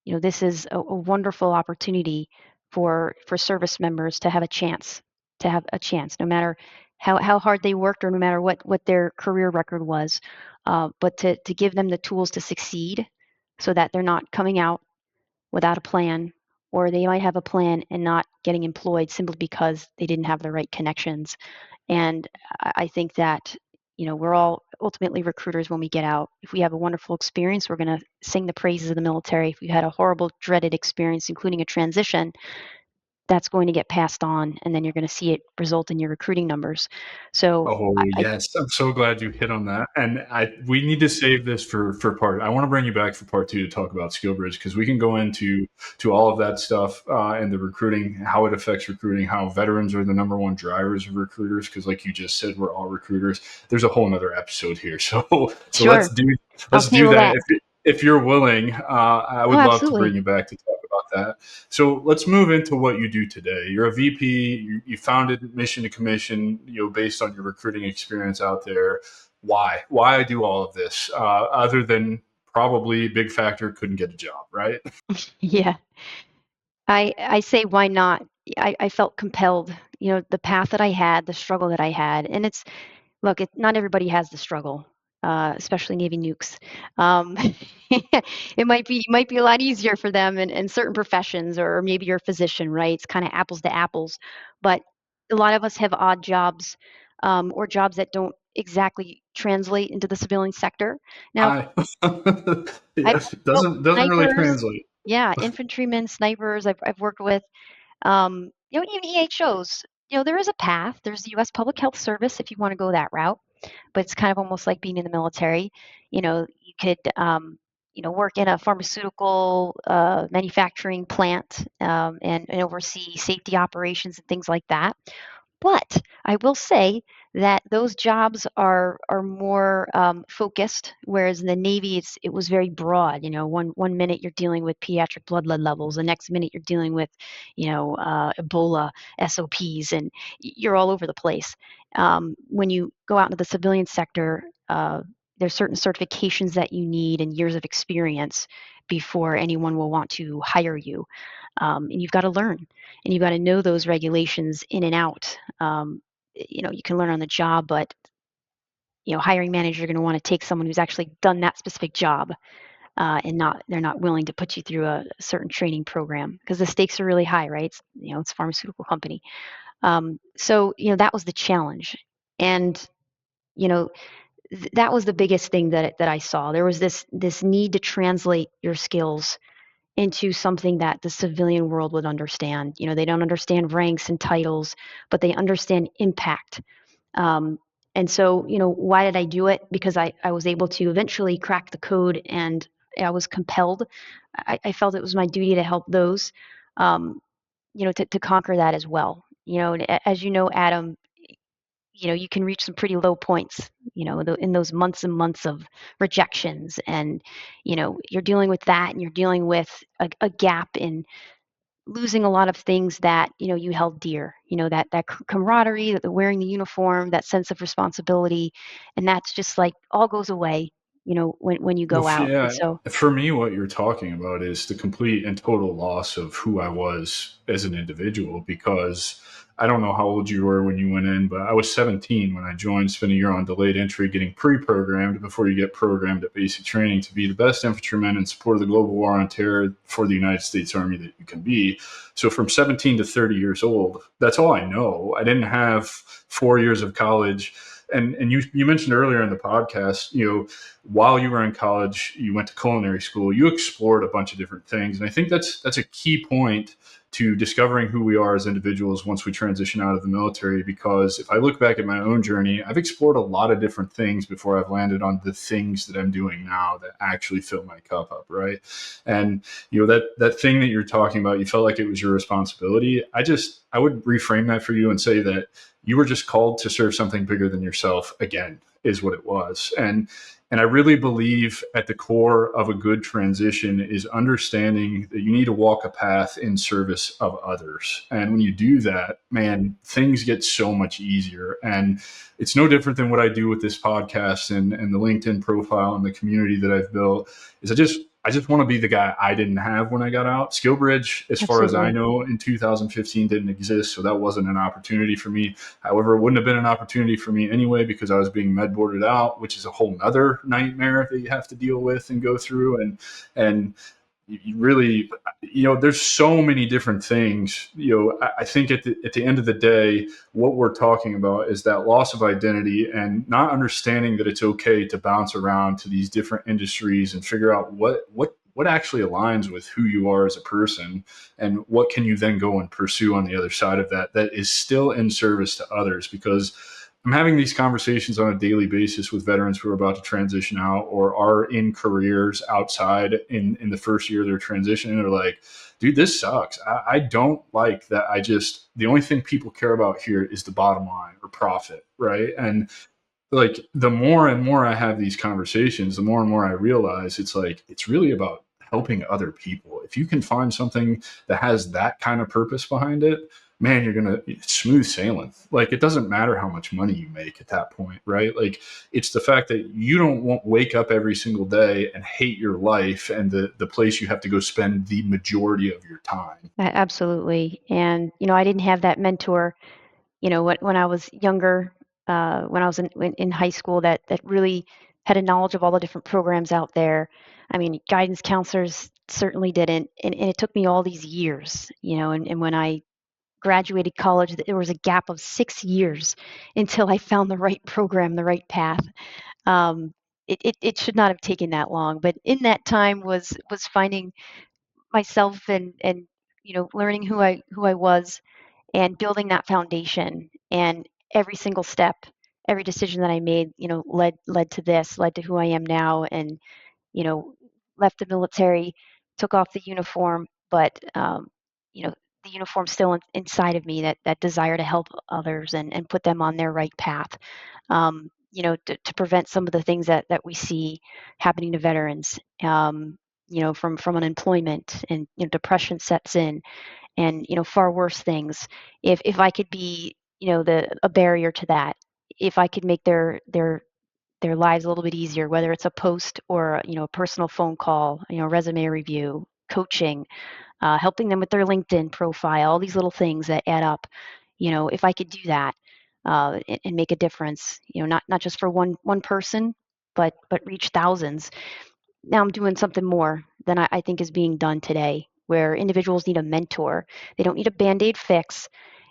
this is a wonderful opportunity for service members to have a chance, no matter how hard they worked or no matter what their career record was, but to give them the tools to succeed so that they're not coming out without a plan, or they might have a plan and not getting employed simply because they didn't have the right connections. And I think that, we're all ultimately recruiters when we get out. If we have a wonderful experience, we're going to sing the praises of the military. If we had a horrible, dreaded experience, including a transition, that's going to get passed on, and then you're going to see it result in your recruiting numbers. So Oh yes, I'm so glad you hit on that, and we need to save this for part. I want to bring you back for part 2 to talk about SkillBridge, because we can go into all of that stuff and the recruiting, how it affects recruiting, how veterans are the number one drivers of recruiters. Because like you just said, we're all recruiters. There's a whole nother episode here, so sure, I'll let's do table that that. if you're willing. I Oh, would love to bring absolutely. you back to talk about that. So let's move into what you do today. You're a VP. You founded Mission to Commission, based on your recruiting experience out there. Why? Why do all of this? Other than probably big factor couldn't get a job, right? Yeah. I say why not? I felt compelled, the path that I had, the struggle that I had, and look, not everybody has the struggle, especially Navy nukes. Um, it might be a lot easier for them in certain professions, or maybe you're a physician, right? It's kind of apples to apples. But a lot of us have odd jobs, or jobs that don't exactly translate into the civilian sector. Now, I I've yes, it helped doesn't really snipers, translate. yeah, infantrymen, snipers. I've worked with, even EHOs. There is a path. There's the U.S. Public Health Service if you want to go that route, but it's kind of almost like being in the military. You could, work in a pharmaceutical manufacturing plant, and oversee safety operations and things like that. But I will say that those jobs are more focused, whereas in the Navy it was very broad. One minute you're dealing with pediatric blood lead levels, the next minute you're dealing with, Ebola SOPs, and you're all over the place. When you go out into the civilian sector, there's certain certifications that you need and years of experience before anyone will want to hire you, and you've got to learn, and you've got to know those regulations in and out. You can learn on the job, but hiring managers are going to want to take someone who's actually done that specific job, and they're not willing to put you through a certain training program because the stakes are really high, right? It's a pharmaceutical company. So that was the challenge, and you know that was the biggest thing that I saw. There was this need to translate your skills into something that the civilian world would understand. They don't understand ranks and titles, but they understand impact. Um, and so, why did I do it? Because I was able to eventually crack the code, and I was compelled. I felt it was my duty to help those, to conquer that as well. And as you know, Adam, you can reach some pretty low points, in those months and months of rejections. And, you're dealing with that, and you're dealing with a gap in losing a lot of things that, you held dear, that camaraderie, that the wearing the uniform, that sense of responsibility. And that's just like all goes away, when you Well, go out. And yeah, so, for me, what you're talking about is the complete and total loss of who I was as an individual. Because I don't know how old you were when you went in, but I was 17 when I joined, spent a year on delayed entry, getting pre-programmed before you get programmed at basic training to be the best infantryman in support of the global war on terror for the United States Army that you can be. So from 17 to 30 years old, that's all I know. I didn't have 4 years of college. And you mentioned earlier in the podcast, while you were in college, you went to culinary school, you explored a bunch of different things. And I think that's a key point to discovering who we are as individuals once we transition out of the military. Because if I look back at my own journey, I've explored a lot of different things before I've landed on the things that I'm doing now that actually fill my cup up, right? And that thing that you're talking about, you felt like it was your responsibility. I would reframe that for you and say that you were just called to serve something bigger than yourself again, is what it was. And I really believe at the core of a good transition is understanding that you need to walk a path in service of others. And when you do that, man, things get so much easier. And it's no different than what I do with this podcast and the LinkedIn profile and the community that I've built. Is I just want to be the guy I didn't have when I got out. SkillBridge, as far as I know, in 2015 didn't exist. So that wasn't an opportunity for me. However, it wouldn't have been an opportunity for me anyway, because I was being med boarded out, which is a whole nother nightmare that you have to deal with and go through. And you really, there's so many different things. I think at the end of the day, what we're talking about is that loss of identity and not understanding that it's okay to bounce around to these different industries and figure out what actually aligns with who you are as a person, and what can you then go and pursue on the other side of that is still in service to others. Because I'm having these conversations on a daily basis with veterans who are about to transition out or are in careers outside in the first year of their transition. And they're like, dude, this sucks. I don't like that. The only thing people care about here is the bottom line or profit, right? And like, the more and more I have these conversations, the more and more I realize it's really about helping other people. If you can find something that has that kind of purpose behind it, man, it's smooth sailing. Like, it doesn't matter how much money you make at that point, right? Like, it's the fact that you don't wake up every single day and hate your life and the place you have to go spend the majority of your time. Absolutely. And, I didn't have that mentor, when I was younger, when I was in high school, that really had a knowledge of all the different programs out there. I mean, guidance counselors certainly didn't. And it took me all these years, and when I graduated college, there was a gap of 6 years until I found the right program, the right path. Um, it should not have taken that long, but in that time was finding myself and learning who I was and building that foundation. And every single step, every decision that I made, led to this, led to who I am now. And you know, left the military, took off the uniform, but you know, the uniform still inside of me, that desire to help others and put them on their right path. To prevent some of the things that we see happening to veterans. From unemployment, and depression sets in, and far worse things. If I could be a barrier to that, if I could make their lives a little bit easier, whether it's a post or a personal phone call, resume review, coaching, helping them with their LinkedIn profile, all these little things that add up. If I could do that, and make a difference, not just for one person, but reach thousands. Now I'm doing something more than I think is being done today, where individuals need a mentor. They don't need a Band-Aid fix.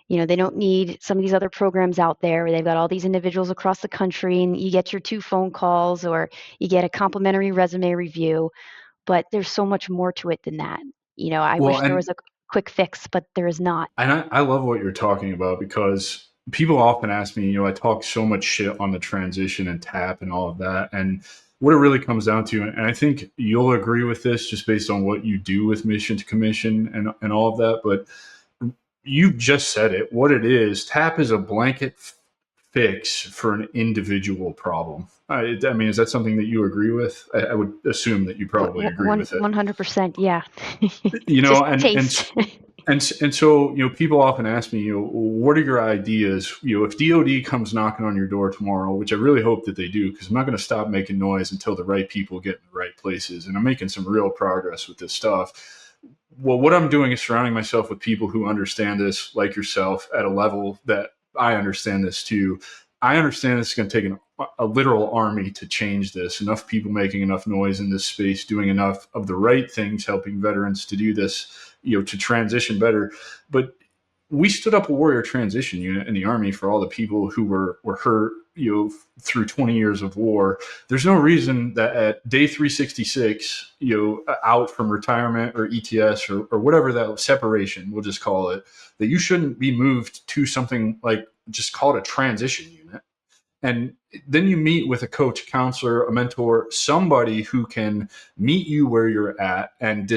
They don't need some of these other programs out there where they've got all these individuals across the country and you get your 2 phone calls or you get a complimentary resume review. But there's so much more to it than that. I Well, wish there was a quick fix, but there is not. And I love what you're talking about, because people often ask me, I talk so much shit on the transition and TAP and all of that. And what it really comes down to, and I think you'll agree with this just based on what you do with mission to commission and all of that, but you just said it. What it is, TAP is a blanket fix for an individual problem. I mean, is that something that you agree with? I would assume that you probably agree with it. 100%, yeah. Just and taste. And so, people often ask me, what are your ideas? If DOD comes knocking on your door tomorrow, which I really hope that they do, because I'm not going to stop making noise until the right people get in the right places. And I'm making some real progress with this stuff. Well, what I'm doing is surrounding myself with people who understand this, like yourself, at a level that I understand this too. I understand this is going to take a literal army to change this. Enough people making enough noise in this space, doing enough of the right things, helping veterans to do this, to transition better. But we stood up a warrior transition unit in the Army for all the people who were hurt, through 20 years of war. There's no reason that at day 366, out from retirement or ETS or whatever that separation, we'll just call it, that you shouldn't be moved to something like, just call it a transition unit. And then you meet with a coach, a counselor, a mentor, somebody who can meet you where you're at and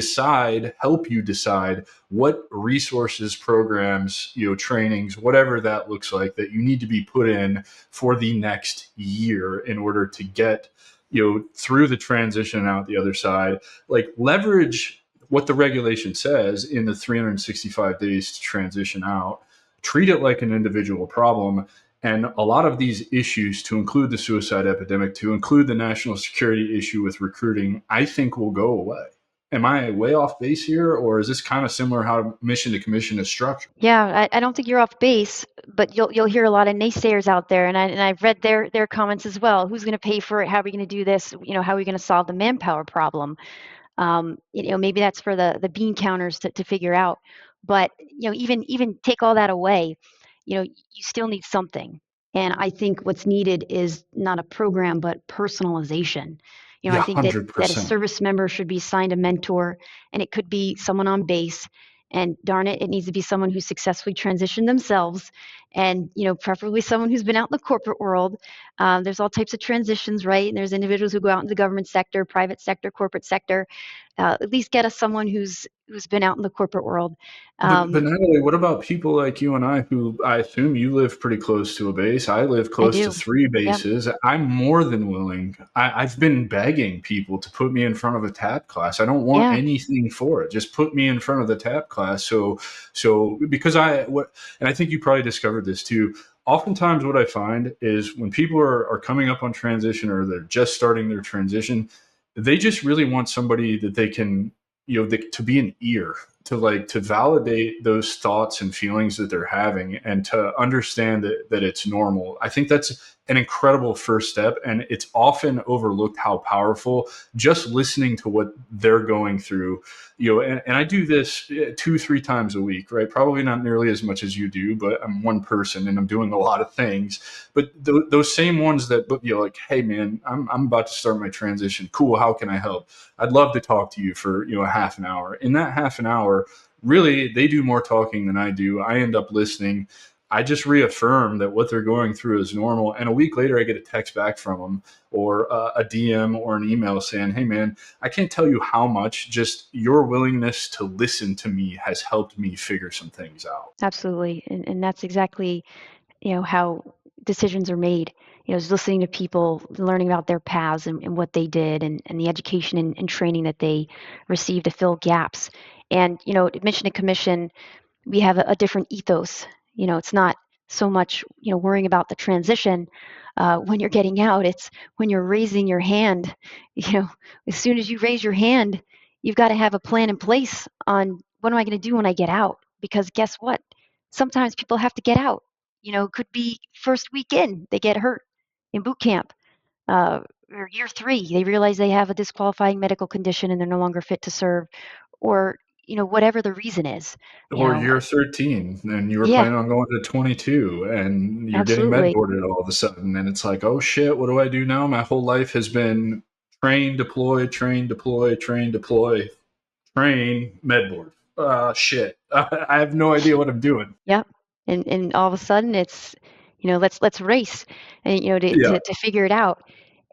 help you decide what resources, programs, trainings, whatever that looks like, that you need to be put in for the next year in order to get, through the transition and out the other side. Like, leverage what the regulation says in the 365 days to transition out. Treat it like an individual problem. And a lot of these issues, to include the suicide epidemic, to include the national security issue with recruiting, I think will go away. Am I way off base here, or is this kind of similar how mission to commission is structured? Yeah, I don't think you're off base, but you'll hear a lot of naysayers out there, and I've read their comments as well. Who's going to pay for it? How are we going to do this? How are we going to solve the manpower problem? Maybe that's for the bean counters to figure out. But even take all that away, you still need something. And I think what's needed is not a program, but personalization. Yeah, I think that a 100%. service member should be assigned a mentor, and it could be someone on base. And darn it, it needs to be someone who's successfully transitioned themselves, and preferably someone who's been out in the corporate world. There's all types of transitions, right? And there's individuals who go out in the government sector, private sector, corporate sector. At least get us someone who's been out in the corporate world. But Natalie, what about people like you and I, who I assume you live pretty close to a base? I live I close to do. 3 Yep. bases. I'm more than willing. I've been begging people to put me in front of a TAP class. I don't want Yeah. anything for it. Just put me in front of the TAP class. So because and I think you probably discovered this too. Oftentimes what I find is when people are coming up on transition, or they're just starting their transition, they just really want somebody that they can, to be an ear, to validate those thoughts and feelings that they're having, and to understand that it's normal. I think that's an incredible first step, and it's often overlooked how powerful just listening to what they're going through. And I do this 2-3 times a week, right? Probably not nearly as much as you do, but I'm one person and I'm doing a lot of things. But those same ones that, like, hey man, I'm about to start my transition. Cool. How can I help? I'd love to talk to you for, a half an hour. In that half an hour, really, they do more talking than I do. I end up listening. I just reaffirm that what they're going through is normal. And a week later, I get a text back from them, or a DM or an email saying, hey man, I can't tell you how much just your willingness to listen to me has helped me figure some things out. Absolutely. And that's exactly, how decisions are made. Is listening to people, learning about their paths and what they did, and the education and training that they received to fill gaps. And, admission to commission, we have a different ethos. It's not so much, worrying about the transition when you're getting out. It's when you're raising your hand. As soon as you raise your hand, you've got to have a plan in place on what am I going to do when I get out? Because guess what? Sometimes people have to get out. Could be first weekend they get hurt in boot camp, or year 3 they realize they have a disqualifying medical condition and they're no longer fit to serve, or whatever the reason is. Or you're 13 and you were Yeah, planning on going to 22, and you're getting med absolutely. boarded all of a sudden. And it's like, oh shit, what do I do now? My whole life has been train, deploy, train, deploy, train, deploy, train, med board. Shit. I have no idea what I'm doing. Yep. And all of a sudden it's, let's race, and Yeah. to figure it out.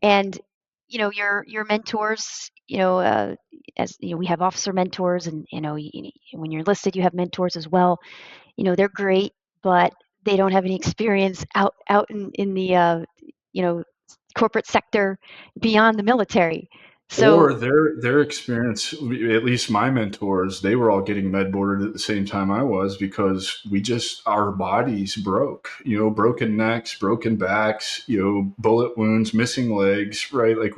And your mentors, as we have officer mentors, and when you're enlisted you have mentors as well. They're great, but they don't have any experience out in the you know corporate sector beyond the military. So Or their experience, at least my mentors, they were all getting med boarded at the same time I was, because our bodies broke, broken necks, broken backs, bullet wounds, missing legs, right? Like,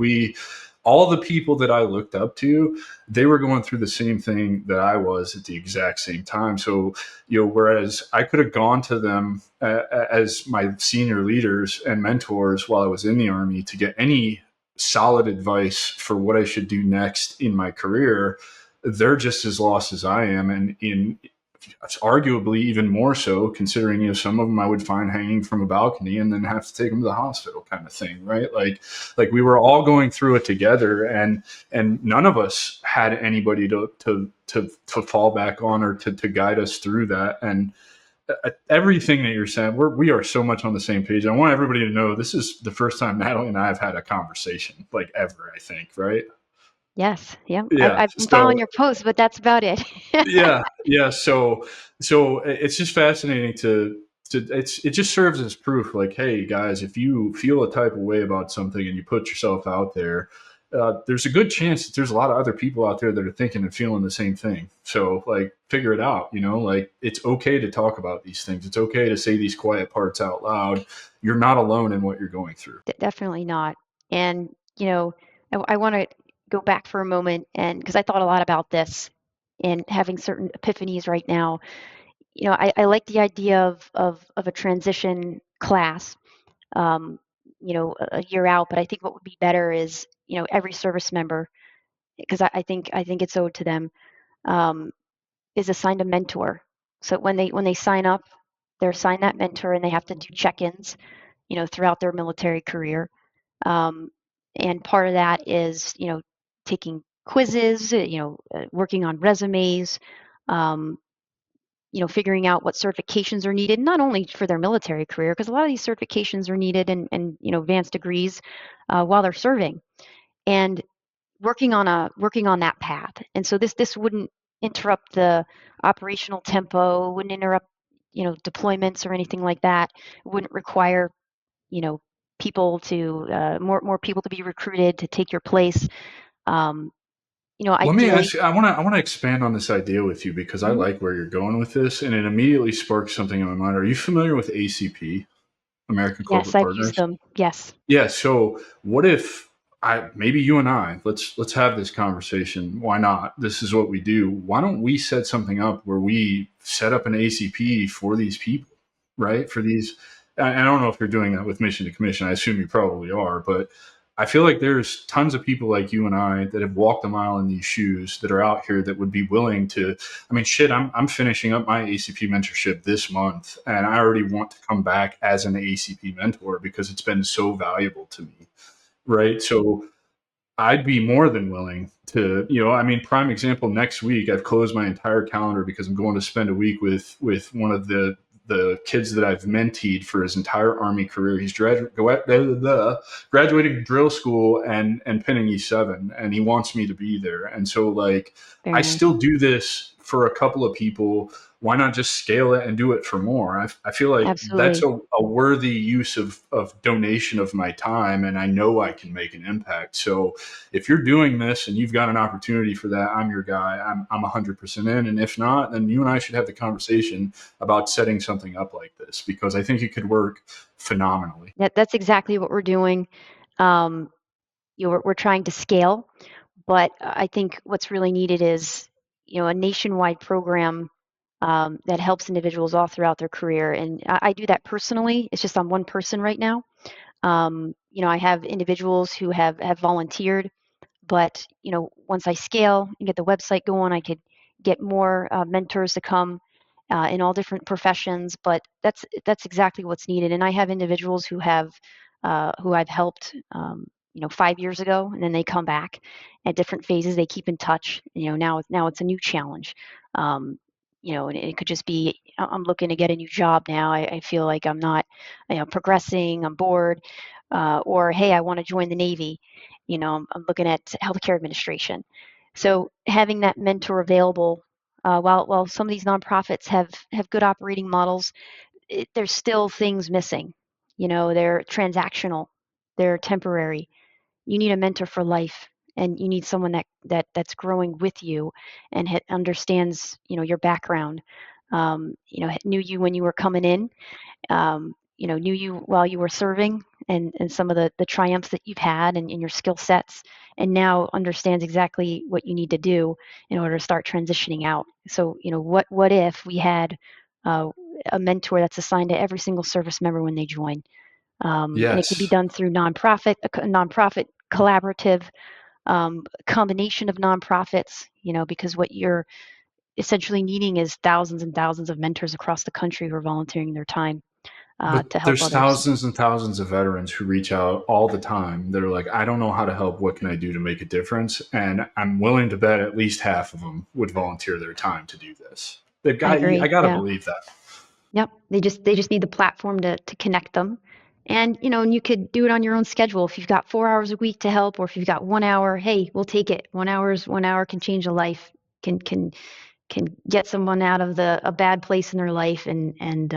all the people that I looked up to, they were going through the same thing that I was at the exact same time. So, whereas I could have gone to them as my senior leaders and mentors while I was in the Army to get any solid advice for what I should do next in my career, they're just as lost as I am. And arguably even more so, considering some of them I would find hanging from a balcony and then have to take them to the hospital, kind of thing, right? Like we were all going through it together, and none of us had anybody to fall back on or to guide us through that. And everything that you're saying, we are so much on the same page. I want everybody to know this is the first time Natalie and I have had a conversation, like, ever, I think, right? Yes. Yeah. Yeah. I've been So following your posts, but that's about it. yeah. So it's just fascinating it just serves as proof, like, hey guys, if you feel a type of way about something and you put yourself out there, there's a good chance that there's a lot of other people out there that are thinking and feeling the same thing. So, like, figure it out. Like, it's okay to talk about these things. It's okay to say these quiet parts out loud. You're not alone in what you're going through. Definitely not. And, I want to go back for a moment, and because I thought a lot about this and having certain epiphanies right now. I like the idea of a transition class, um, a year out, but I think what would be better is, every service member, because I think it's owed to them, um, is assigned a mentor. So when they sign up, they're assigned that mentor, and they have to do check-ins, throughout their military career. Um, and part of that is, taking quizzes, working on resumes, um, figuring out what certifications are needed, not only for their military career, because a lot of these certifications are needed and advanced degrees while they're serving, and working on that path. And so this wouldn't interrupt the operational tempo, wouldn't interrupt deployments or anything like that. It wouldn't require you know people to more people to be recruited to take your place. Um, Let me Ideally. ask you, I want to expand on this idea with you, because I Mhm. like where you're going with this, and it immediately sparks something in my mind. Are you familiar with ACP, American Yes, Corporate I've used Partners? them. Yes. Yeah. So what if maybe you and I, let's have this conversation. Why not? This is what we do. Why don't we set something up where we set up an ACP for these people, right? For these, I don't know if you're doing that with mission to commission. I assume you probably are, but I feel like there's tons of people like you and I that have walked a mile in these shoes that are out here that would be willing to. I mean, shit, I'm finishing up my ACP mentorship this month, and I already want to come back as an ACP mentor because it's been so valuable to me, right? So I'd be more than willing to, I mean, prime example, next week I've closed my entire calendar because I'm going to spend a week with one of the kids that I've mentored for his entire Army career. He's graduating drill school and pinning E7, and he wants me to be there. And so, like, I Very nice. still do this for a couple of people. Why not just scale it and do it for more? I feel like that's Absolutely. a worthy use of donation of my time, and I know I can make an impact. So if you're doing this and you've got an opportunity for that, I'm your guy. I'm 100% in. And if not, then you and I should have the conversation about setting something up like this, because I think it could work phenomenally. That's exactly what we're doing. Um, we're trying to scale, but I think what's really needed is, a nationwide program that helps individuals all throughout their career. And I do that personally. It's just I'm one person right now. I have individuals who have volunteered, but once I scale and get the website going, I could get more mentors to come in all different professions. But that's exactly what's needed. And I have individuals who I've helped 5 years ago, and then they come back at different phases. They keep in touch. Now it's a new challenge. And it could just be I'm looking to get a new job now. I feel like I'm not progressing. I'm bored. Or hey, I want to join the Navy. I'm looking at healthcare administration. So having that mentor available, while some of these nonprofits have good operating models, there's still things missing. They're transactional, they're temporary. You need a mentor for life, and you need someone that's growing with you and understands your background. Knew you when you were coming in, knew you while you were serving, and some of the triumphs that you've had and your skill sets, and now understands exactly what you need to do in order to start transitioning out. So, what if we had uh, a mentor that's assigned to every single service member when they join? And it could be Yes. done through a nonprofit collaborative, combination of nonprofits, because what you're essentially needing is thousands and thousands of mentors across the country who are volunteering their time But to help there's others. thousands and thousands of veterans who reach out all the time. They're like, I don't know how to help. What can I do to make a difference? And I'm willing to bet at least half of them would volunteer their time to do this. I I agree. got to Yeah. believe that. Yep. They just need the platform to connect them. And and you could do it on your own schedule. If you've got 4 hours a week to help, or if you've got 1 hour, hey, we'll take it. 1 hour can change a life, can get someone out of a bad place in their life and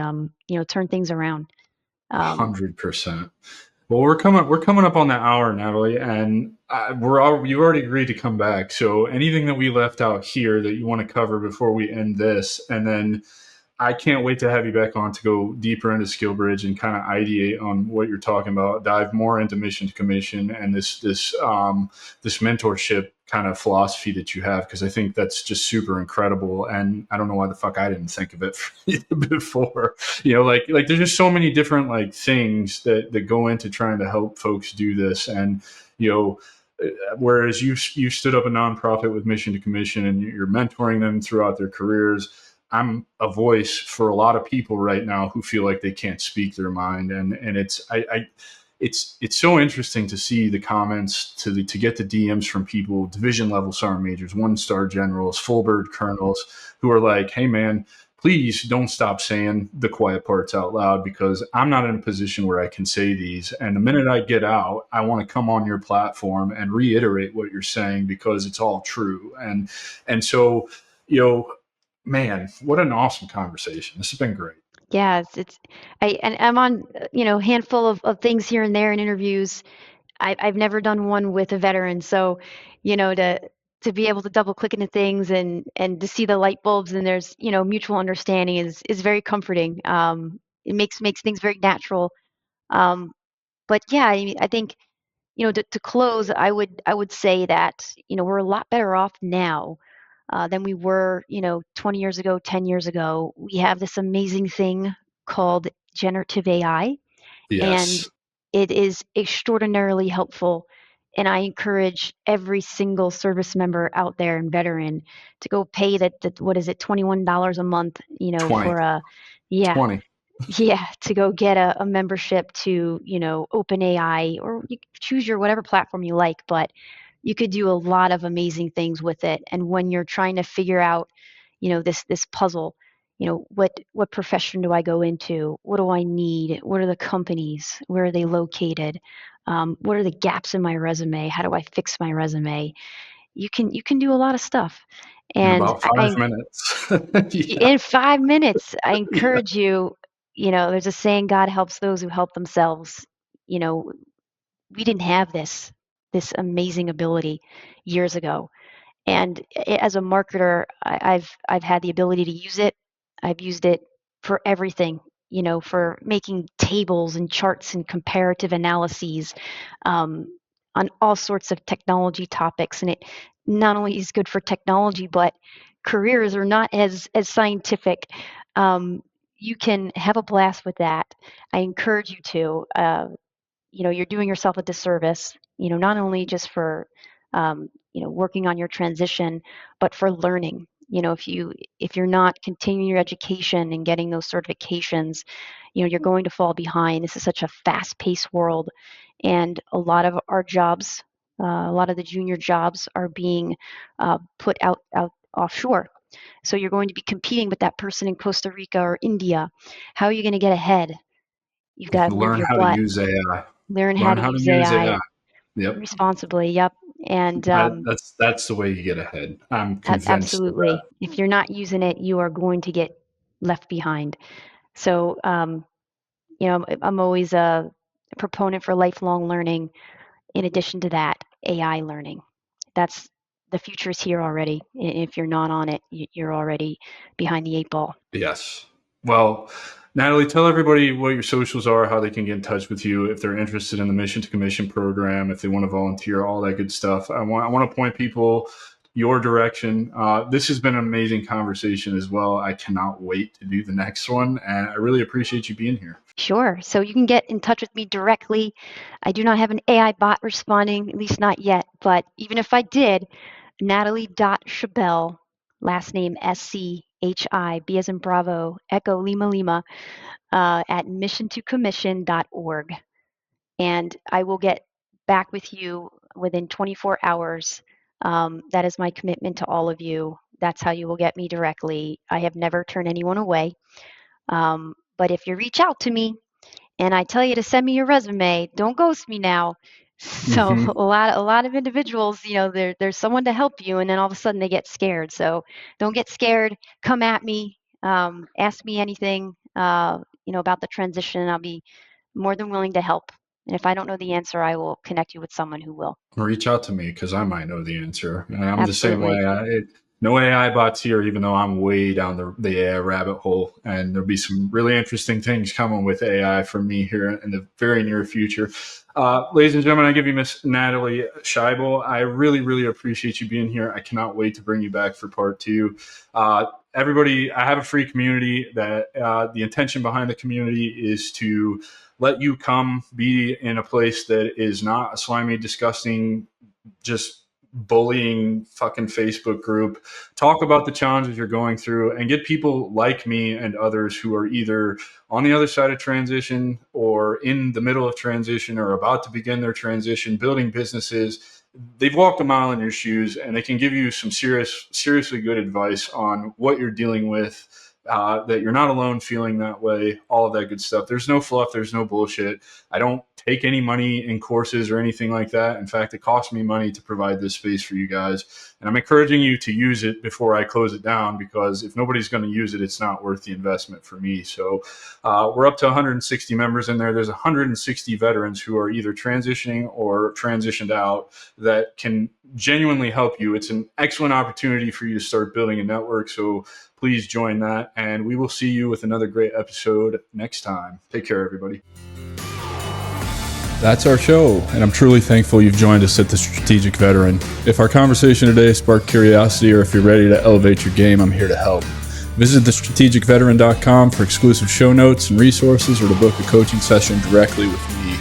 turn things around. Um, 100%. Well, we're coming up on that hour, Natalie, and you already agreed to come back. So anything that we left out here that you want to cover before we end this, and then I can't wait to have you back on to go deeper into SkillBridge and kind of ideate on what you're talking about, dive more into mission to commission and this mentorship kind of philosophy that you have, because I think that's just super incredible. And I don't know why the fuck I didn't think of it before. Like there's just so many different like things that go into trying to help folks do this. And you know, whereas you stood up a nonprofit with mission to commission and you're mentoring them throughout their careers, I'm a voice for a lot of people right now who feel like they can't speak their mind, and it's so interesting to see the comments, to get the DMs from people, division level sergeant majors, 1-star generals, full bird colonels, who are like, hey man, please don't stop saying the quiet parts out loud, because I'm not in a position where I can say these, and the minute I get out, I want to come on your platform and reiterate what you're saying, because it's all true. And so, man, what an awesome conversation. This has been great. yeah, I'm on handful of things here and there in interviews. I've never done one with a veteran, so to be able to double click into things and to see the light bulbs and there's mutual understanding is very comforting. It makes things very natural. Um, but yeah, I think to close, I would say that we're a lot better off now than we were 20 years ago, 10 years ago. We have this amazing thing called generative AI, and Yes. it is extraordinarily helpful. And I encourage every single service member out there and veteran to go pay that what is it, $21 a month, 20, for yeah, 20. yeah, to go get a membership to, OpenAI, or you can choose your whatever platform you like, but you could do a lot of amazing things with it. And when you're trying to figure out, this puzzle, what profession do I go into? What do I need? What are the companies? Where are they located? What are the gaps in my resume? How do I fix my resume? You can do a lot of stuff. In And about 5 minutes. Yeah. in 5 minutes, I Yeah. encourage you, there's a saying, God helps those who help themselves. You know, we didn't have this amazing ability years ago. And as a marketer, I've had the ability to use it. I've used it for everything, for making tables and charts and comparative analyses um, on all sorts of technology topics. And it not only is good for technology, but careers are not as scientific. Um, you can have a blast with that. I encourage you to. You're doing yourself a disservice, not only just for working on your transition, but for learning. If you're not continuing your education and getting those certifications, you're going to fall behind. This is such a fast-paced world, and a lot of our jobs, a lot of the junior jobs are being put out offshore. So you're going to be competing with that person in Costa Rica or India. How are you going to get ahead? You've got to move Learn your how to butt, use AI. learn how Learn to how to use use AI AI. Yep. responsibly. Yep. And That's the way you get ahead. I'm convinced of that. absolutely, if you're not using it, you are going to get left behind. So, I'm always a proponent for lifelong learning. In addition to that, AI learning. That's the future is here already. If you're not on it, you're already behind the eight ball. Yes. Well, Natalie, tell everybody what your socials are, how they can get in touch with you if they're interested in the Mission to Commission program, if they want to volunteer, all that good stuff. I want to point people your direction. This has been an amazing conversation as well. I cannot wait to do the next one, and I really appreciate you being here. Sure. So you can get in touch with me directly. I do not have an AI bot responding, at least not yet. But even if I did, Natalie.Schiebel last name SCHI, B as in Bravo, Echo Lima Lima, at missiontocommission.org. And I will get back with you within 24 hours. That is my commitment to all of you. That's how you will get me directly. I have never turned anyone away. But if you reach out to me and I tell you to send me your resume, don't ghost me now. So Mm-hmm. a lot of individuals, there's someone to help you, and then all of a sudden they get scared. So don't get scared. Come at me. Ask me anything, about the transition. I'll be more than willing to help. And if I don't know the answer, I will connect you with someone who will. Reach out to me because I might know the answer. And I'm the same Absolutely. way. No AI bots here, even though I'm way down the AI rabbit hole. And there'll be some really interesting things coming with AI from me here in the very near future. Ladies and gentlemen, I give you Miss Natalie Schiebel. I really, really appreciate you being here. I cannot wait to bring you back for part 2. Everybody, I have a free community that the intention behind the community is to let you come be in a place that is not a slimy, disgusting, just bullying fucking Facebook group. Talk about the challenges you're going through and get people like me and others who are either on the other side of transition or in the middle of transition or about to begin their transition, building businesses. They've walked a mile in your shoes and they can give you some seriously good advice on what you're dealing with, that you're not alone feeling that way, all of that good stuff. There's no fluff. There's no bullshit. I don't take any money in courses or anything like that. In fact, it costs me money to provide this space for you guys. And I'm encouraging you to use it before I close it down, because if nobody's going to use it, it's not worth the investment for me. So we're up to 160 members in there. There's 160 veterans who are either transitioning or transitioned out that can genuinely help you. It's an excellent opportunity for you to start building a network. So please join that. And we will see you with another great episode next time. Take care, everybody. That's our show, and I'm truly thankful you've joined us at the Strategic Veteran. If our conversation today sparked curiosity, or if you're ready to elevate your game, I'm here to help. Visit thestrategicveteran.com for exclusive show notes and resources, or to book a coaching session directly with me.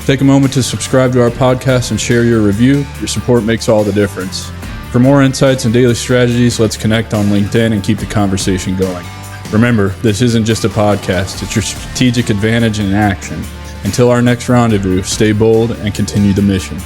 Take a moment to subscribe to our podcast and share your review. Your support makes all the difference. For more insights and daily strategies, let's connect on LinkedIn and keep the conversation going. Remember, this isn't just a podcast, it's your strategic advantage in action. Until our next rendezvous, stay bold and continue the mission.